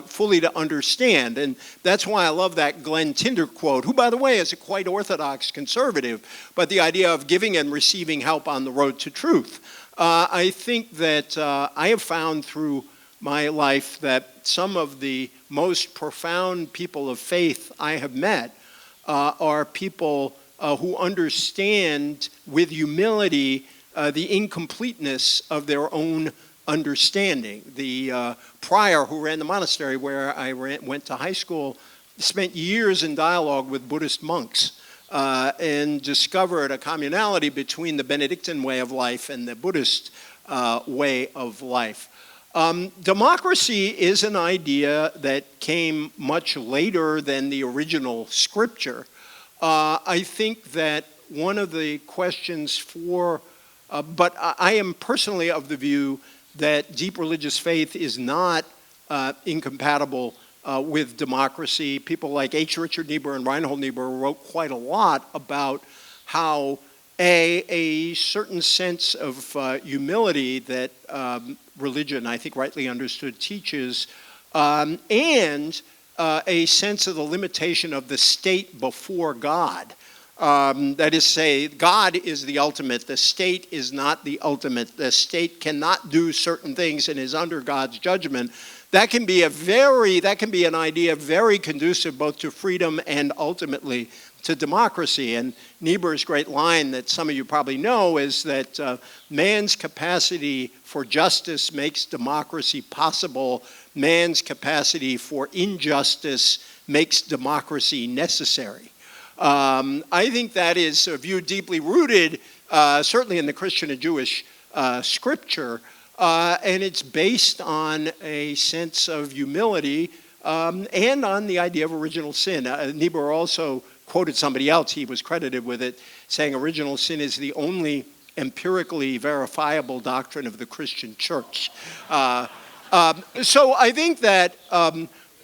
fully to understand. And that's why I love that Glenn Tinder quote, who, by the way, is a quite orthodox conservative, but the idea of giving and receiving help on the road to truth. I think that I have found through my life that some of the most profound people of faith I have met are people who understand with humility the incompleteness of their own understanding. The prior who ran the monastery where I went to high school spent years in dialogue with Buddhist monks and discovered a communality between the Benedictine way of life and the Buddhist way of life. Democracy is an idea that came much later than the original scripture. I think that one of the questions but I am personally of the view that deep religious faith is not incompatible with democracy. People like H. Richard Niebuhr and Reinhold Niebuhr wrote quite a lot about how a certain sense of humility that religion, I think rightly understood, teaches, and a sense of the limitation of the state before God. That is to say, God is the ultimate. The state is not the ultimate. The state cannot do certain things and is under God's judgment. That can be an idea very conducive both to freedom and ultimately to democracy. And Niebuhr's great line that some of you probably know is that man's capacity for justice makes democracy possible. Man's capacity for injustice makes democracy necessary. I think that is a view deeply rooted, certainly in the Christian and Jewish scripture, and it's based on a sense of humility and on the idea of original sin. Niebuhr also quoted somebody else, he was credited with it, saying original sin is the only empirically verifiable doctrine of the Christian church. So I think that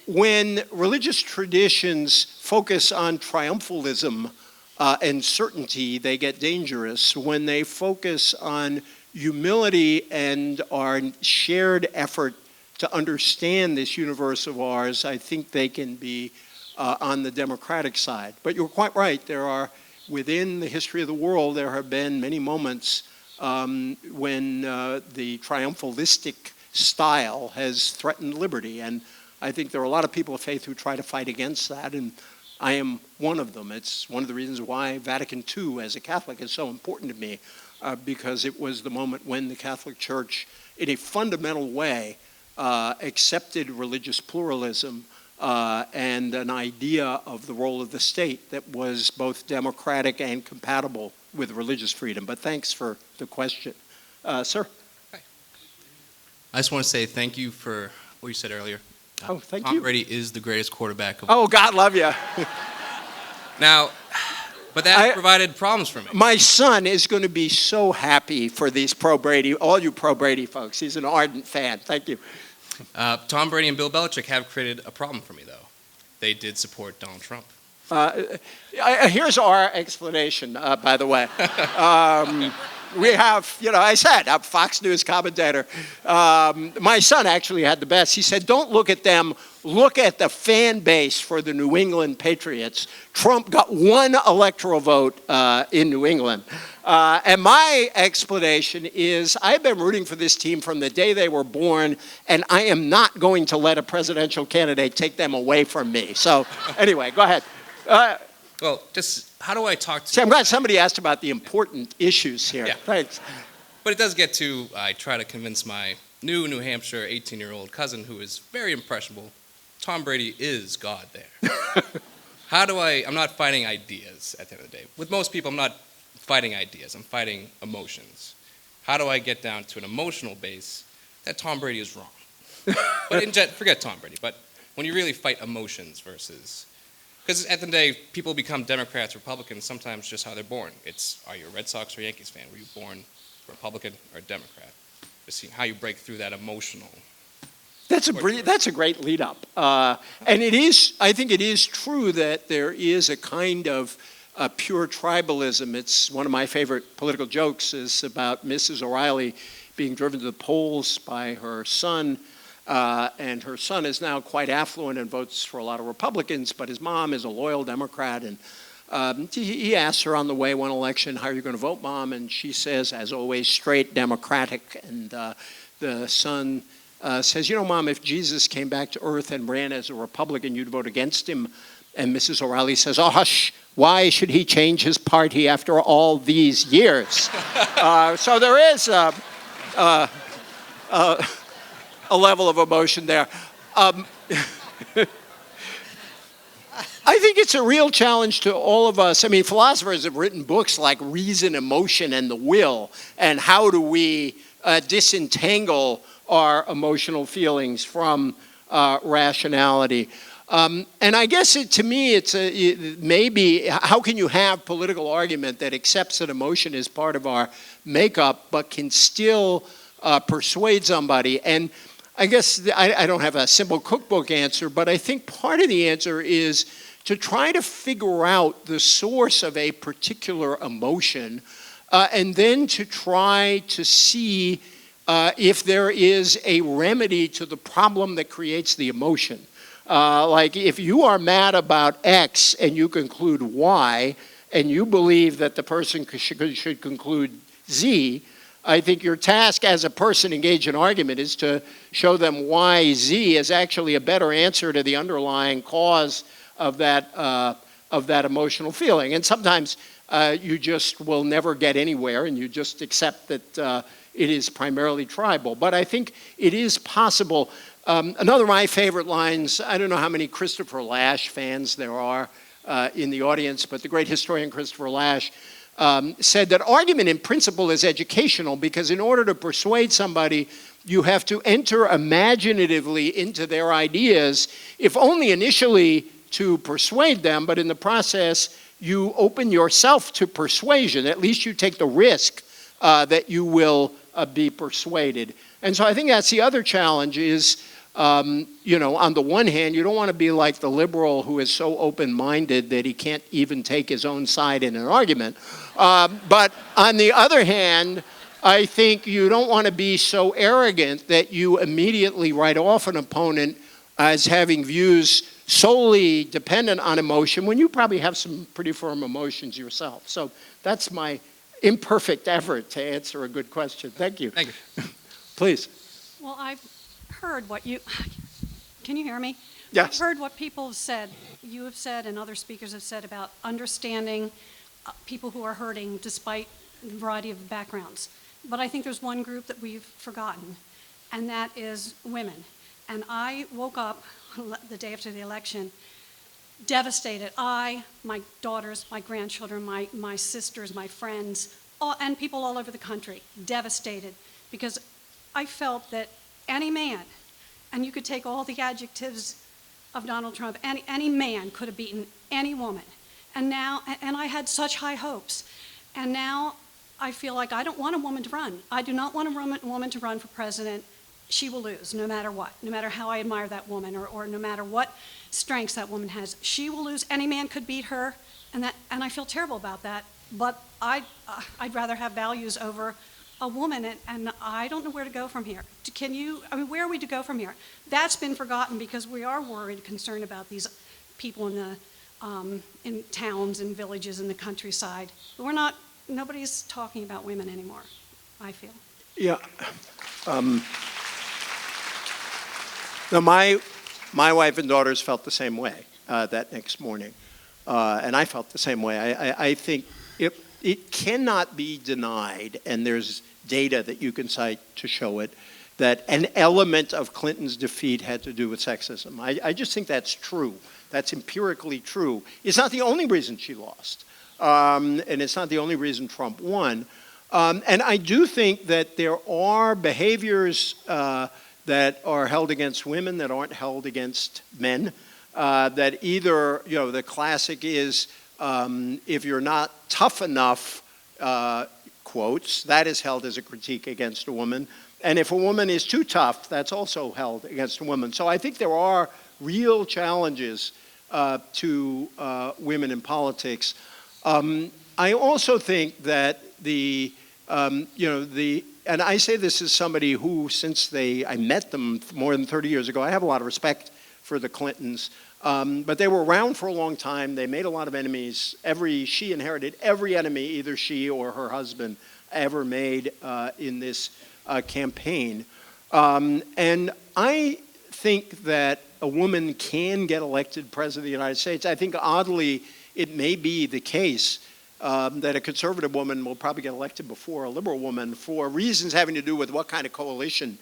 when religious traditions focus on triumphalism and certainty, they get dangerous. When they focus on humility and our shared effort to understand this universe of ours, I think they can be on the democratic side. But you're quite right. Within the history of the world, there have been many moments when the triumphalistic style has threatened liberty. And I think there are a lot of people of faith who try to fight against that, and I am one of them. It's one of the reasons why Vatican II, as a Catholic, is so important to me, because it was the moment when the Catholic Church, in a fundamental way, accepted religious pluralism and an idea of the role of the state that was both democratic and compatible with religious freedom. But thanks for the question. Sir? Hi. I just want to say thank you for what you said earlier. Oh, thank you. Tom Brady is the greatest quarterback of Oh, God love you. Now, but that provided problems for me. My son is going to be so happy for these pro-Brady, all you pro-Brady folks. He's an ardent fan. Thank you. Tom Brady and Bill Belichick have created a problem for me, though. They did support Donald Trump. Here's our explanation, by the way. We have, I said, I'm a Fox News commentator. My son actually had the best. He said, don't look at them, look at the fan base for the New England Patriots. Trump got one electoral vote in New England. And my explanation is I've been rooting for this team from the day they were born, and I am not going to let a presidential candidate take them away from me. So anyway, go ahead. Well, just how do I talk to... See, I'm glad somebody asked about the important issues here. Yeah. Thanks. But it does get to, I try to convince my New Hampshire 18-year-old cousin, who is very impressionable, Tom Brady is God there. I'm not fighting ideas at the end of the day. With most people, I'm not fighting ideas. I'm fighting emotions. How do I get down to an emotional base that Tom Brady is wrong? But forget Tom Brady, but when you really fight emotions versus... Because at the end of the day, people become Democrats, Republicans, sometimes just how they're born. It's, are you a Red Sox or Yankees fan? Were you born Republican or Democrat? Just seeing how you break through that emotional... That's a great lead up. And I think it is true that there is a kind of pure tribalism. It's one of my favorite political jokes is about Mrs. O'Reilly being driven to the polls by her son. And her son is now quite affluent and votes for a lot of Republicans, but his mom is a loyal Democrat. And he asks her on the way one election, how are you going to vote, Mom? And she says, as always, straight Democratic. And the son says, Mom, if Jesus came back to earth and ran as a Republican, you'd vote against him. And Mrs. O'Reilly says, oh, hush, why should he change his party after all these years? So there is a level of emotion there. I think it's a real challenge to all of us. I mean, philosophers have written books like Reason, Emotion, and the Will, and how do we disentangle our emotional feelings from rationality. And I guess to me, maybe how can you have political argument that accepts that emotion is part of our makeup, but can still persuade somebody? And I guess I don't have a simple cookbook answer, but I think part of the answer is to try to figure out the source of a particular emotion, and then to try to see if there is a remedy to the problem that creates the emotion. Like if you are mad about X and you conclude Y, and you believe that the person should conclude Z, I think your task as a person engaged in argument is to show them why Z is actually a better answer to the underlying cause of that emotional feeling. And sometimes you just will never get anywhere, and you just accept that it is primarily tribal. But I think it is possible. Another of my favorite lines, I don't know how many Christopher Lasch fans there are in the audience, but the great historian Christopher Lasch said that argument in principle is educational, because in order to persuade somebody, you have to enter imaginatively into their ideas, if only initially to persuade them, but in the process, you open yourself to persuasion. At least you take the risk that you will be persuaded. And so I think that's the other challenge is, on the one hand, you don't want to be like the liberal who is so open-minded that he can't even take his own side in an argument. But on the other hand, I think you don't want to be so arrogant that you immediately write off an opponent as having views solely dependent on emotion, when you probably have some pretty firm emotions yourself. So that's my imperfect effort to answer a good question. Thank you. Thank you. Please. Well, I've heard what you, can you hear me? Yes. I've heard what people have said, you have said, and other speakers have said about understanding people who are hurting despite a variety of backgrounds. But I think there's one group that we've forgotten, and that is women. And I woke up the day after the election devastated. My daughters, my grandchildren, my sisters, my friends, and people all over the country, devastated, because I felt that any man, and you could take all the adjectives of Donald Trump, any man could have beaten any woman. And now, and I had such high hopes. And now I feel like I don't want a woman to run. I do not want a woman to run for president. She will lose, no matter what, no matter how I admire that woman, or no matter what strengths that woman has. She will lose. Any man could beat her, and I feel terrible about that. But I'd rather have values over a woman, and I don't know where to go from here. Where are we to go from here? That's been forgotten because we are worried, concerned about these people in towns and villages in the countryside. But nobody's talking about women anymore, I feel. Yeah. Now, my wife and daughters felt the same way that next morning, and I felt the same way. I think it cannot be denied, and there's data that you can cite to show it, that an element of Clinton's defeat had to do with sexism. I just think that's true. That's empirically true. It's not the only reason she lost, and it's not the only reason Trump won. And I do think that there are behaviors that are held against women that aren't held against men. That either, the classic is if you're not tough enough, quotes, that is held as a critique against a woman. And if a woman is too tough, that's also held against a woman. So I think there are real challenges to women in politics. I also think that and I say this as somebody who, since I met them more than 30 years ago, I have a lot of respect for the Clintons. But they were around for a long time. They made a lot of enemies. She inherited every enemy either she or her husband ever made in this campaign. And I think that a woman can get elected president of the United States. I think oddly, it may be the case that a conservative woman will probably get elected before a liberal woman for reasons having to do with what kind of coalition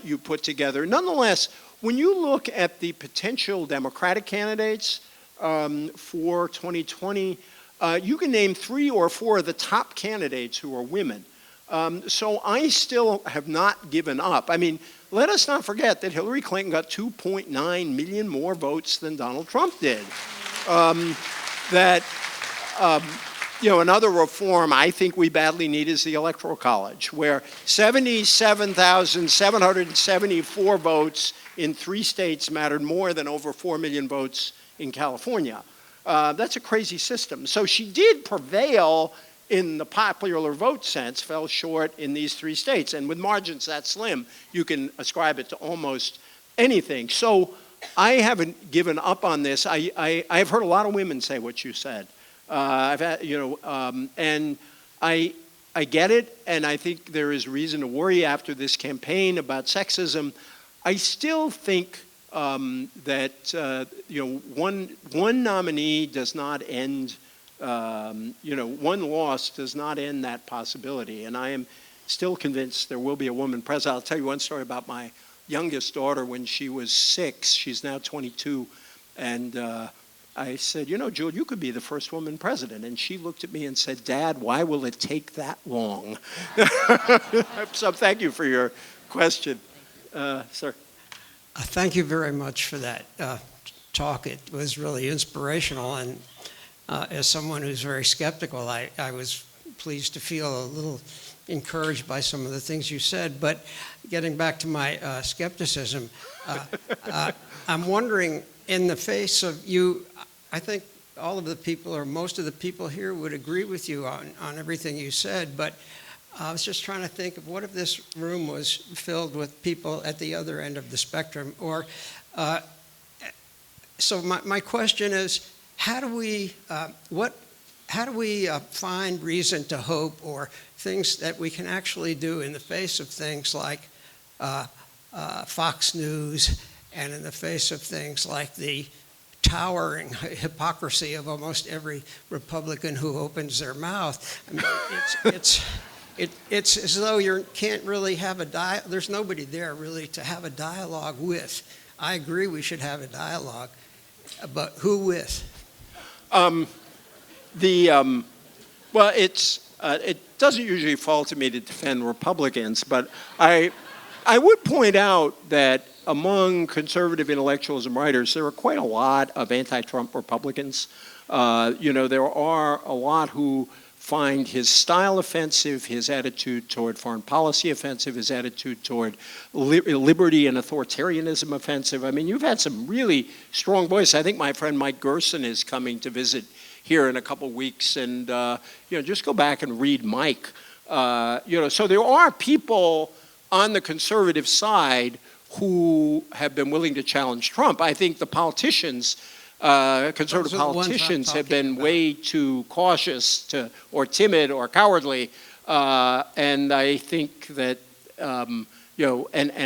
you put together. Nonetheless, when you look at the potential Democratic candidates, for 2020, you can name 3 or 4 of the top candidates who are women. So I still have not given up. I mean, let us not forget that Hillary Clinton got 2.9 million more votes than Donald Trump did. Another reform I think we badly need is the Electoral College, where 77,774 votes in 3 states mattered more than over 4 million votes in California. That's a crazy system. So she did prevail in the popular vote sense, fell short in these 3 states. And with margins that slim, you can ascribe it to almost anything. So I haven't given up on this. I've heard a lot of women say what you said. I've had, and I get it, and I think there is reason to worry after this campaign about sexism. I still think that one nominee does not end. One loss does not end that possibility, and I am still convinced there will be a woman president. I'll tell you one story about my youngest daughter. When she was 6, she's now 22, and I said, Jewel, you could be the first woman president. And she looked at me and said, Dad, why will it take that long? So thank you for your question. Sir. Thank you very much for that talk. It was really inspirational. And as someone who's very skeptical, I was pleased to feel a little encouraged by some of the things you said. But getting back to my skepticism, I'm wondering, in the face of you, I think all of the people or most of the people here would agree with you on everything you said, but I was just trying to think of what if this room was filled with people at the other end of the spectrum, or so my question is, how do we find reason to hope, or things that we can actually do in the face of things like Fox News, and in the face of things like the towering hypocrisy of almost every Republican who opens their mouth? I mean, it's as though you can't really have there's nobody there really to have a dialogue with. I agree we should have a dialogue, but who with? Well, it doesn't usually fall to me to defend Republicans, but I would point out that among conservative intellectuals and writers, there are quite a lot of anti-Trump Republicans. There are a lot who find his style offensive, his attitude toward foreign policy offensive, his attitude toward liberty and authoritarianism offensive. I mean, you've had some really strong voices. I think my friend Mike Gerson is coming to visit here in a couple weeks, and just go back and read Mike. So there are people on the conservative side who have been willing to challenge Trump. I think the politicians, conservative politicians, have been way too cautious or timid or cowardly, and I think that and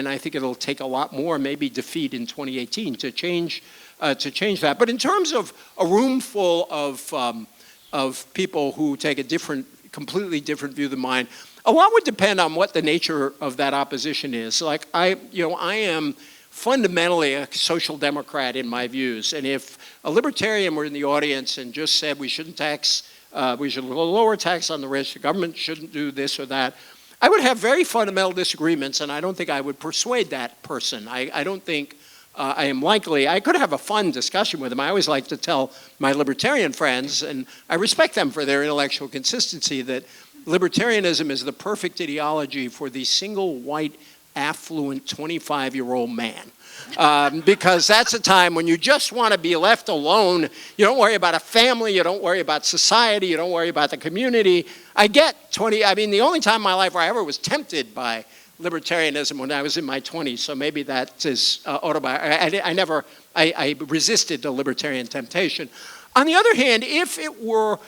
I think it'll take a lot more, maybe defeat in 2018, to change that. But in terms of a room full of people who take a completely different view than mine, a lot would depend on what the nature of that opposition is. Like I am fundamentally a social democrat in my views, and if a libertarian were in the audience and just said we shouldn't we should lower tax on the rich, the government shouldn't do this or that, I would have very fundamental disagreements, and I don't think I would persuade that person. I don't think I am likely. I could have a fun discussion with them. I always like to tell my libertarian friends, and I respect them for their intellectual consistency, that libertarianism is the perfect ideology for the single white, affluent 25-year-old man. Because that's a time when you just want to be left alone. You don't worry about a family, you don't worry about society, you don't worry about the community. The only time in my life where I ever was tempted by libertarianism when I was in my 20s, so maybe that is autobiographical. I resisted the libertarian temptation. On the other hand, if it were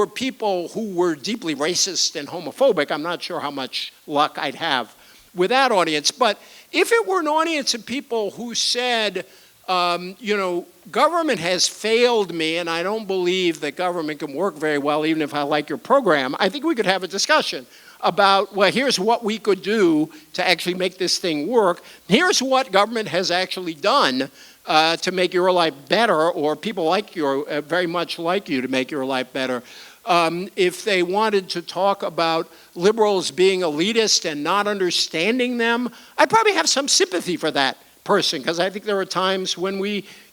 people who were deeply racist and homophobic, I'm not sure how much luck I'd have with that audience. But if it were an audience of people who said, government has failed me and I don't believe that government can work very well even if I like your program, I think we could have a discussion about, well, here's what we could do to actually make this thing work. Here's what government has actually done to make your life better, or people like you, very much like you, to make your life better. If they wanted to talk about liberals being elitist and not understanding them, I'd probably have some sympathy for that person, because I think there are times when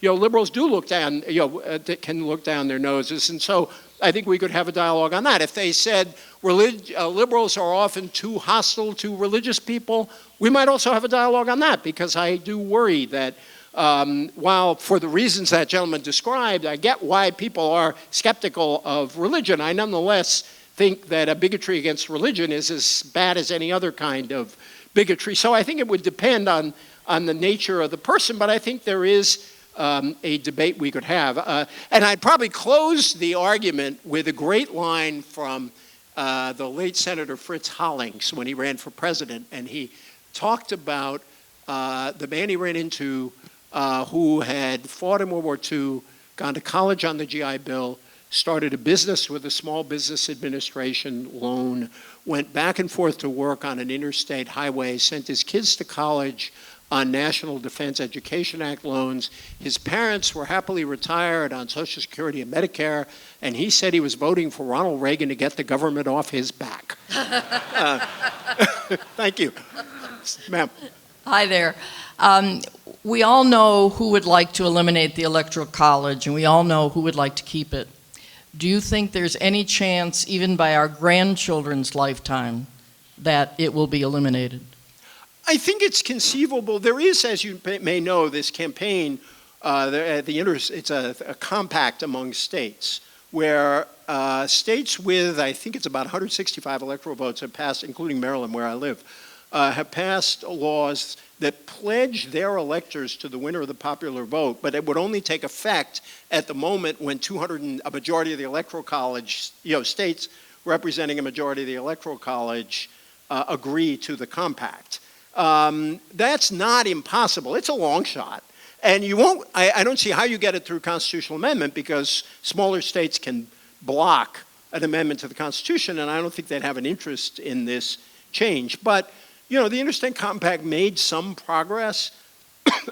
liberals do look down, can look down their noses, and so I think we could have a dialogue on that. If they said liberals are often too hostile to religious people, we might also have a dialogue on that, because I do worry that while for the reasons that gentleman described, I get why people are skeptical of religion, I nonetheless think that a bigotry against religion is as bad as any other kind of bigotry. So I think it would depend on the nature of the person, but I think there is a debate we could have. And I'd probably close the argument with a great line from the late Senator Fritz Hollings when he ran for president, and he talked about the man he ran into who had fought in World War II, gone to college on the GI Bill, started a business with the Small Business Administration loan, went back and forth to work on an interstate highway, sent his kids to college on National Defense Education Act loans. His parents were happily retired on Social Security and Medicare, and he said he was voting for Ronald Reagan to get the government off his back. Thank you. Ma'am. Hi there. We all know who would like to eliminate the Electoral College, and we all know who would like to keep it. Do you think there's any chance, even by our grandchildren's lifetime, that it will be eliminated? I think it's conceivable. There is, as you may know, this campaign, it's a compact among states, where states with, I think it's about 165 electoral votes have passed, including Maryland, where I live, have passed laws that pledge their electors to the winner of the popular vote, but it would only take effect at the moment when a majority of the electoral college, states representing a majority of the electoral college agree to the compact. That's not impossible. It's a long shot. And I don't see how you get it through constitutional amendment, because smaller states can block an amendment to the Constitution, and I don't think they'd have an interest in this change. But the Interstate Compact made some progress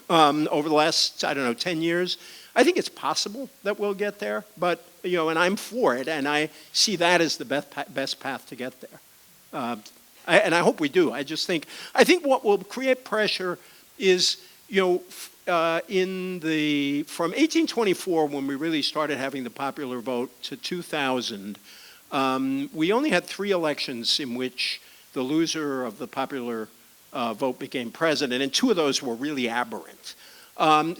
over the last, 10 years. I think it's possible that we'll get there, but, and I'm for it, and I see that as the best path to get there. And I hope we do. I think what will create pressure is, from 1824, when we really started having the popular vote, to 2000, we only had 3 elections in which the loser of the popular vote became president, and 2 of those were really aberrant.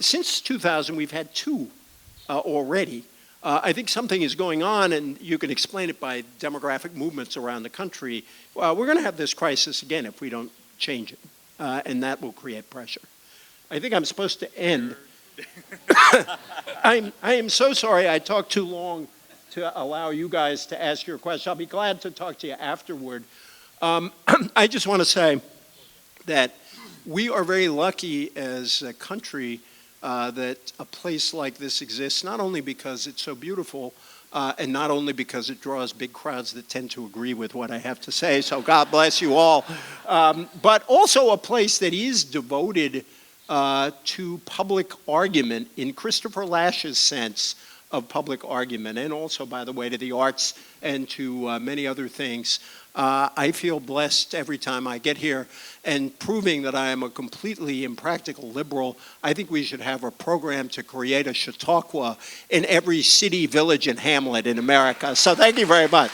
Since 2000, we've had 2 already. I think something is going on, and you can explain it by demographic movements around the country. We're going to have this crisis again if we don't change it, and that will create pressure. I think I'm supposed to end. I am so sorry I talked too long to allow you guys to ask your question. I'll be glad to talk to you afterward. I just want to say that we are very lucky as a country that a place like this exists, not only because it's so beautiful, and not only because it draws big crowds that tend to agree with what I have to say, so God bless you all, but also a place that is devoted to public argument in Christopher Lash's sense of public argument, and also, by the way, to the arts and to many other things. I feel blessed every time I get here, and proving that I am a completely impractical liberal, I think we should have a program to create a Chautauqua in every city, village, and hamlet in America. So thank you very much.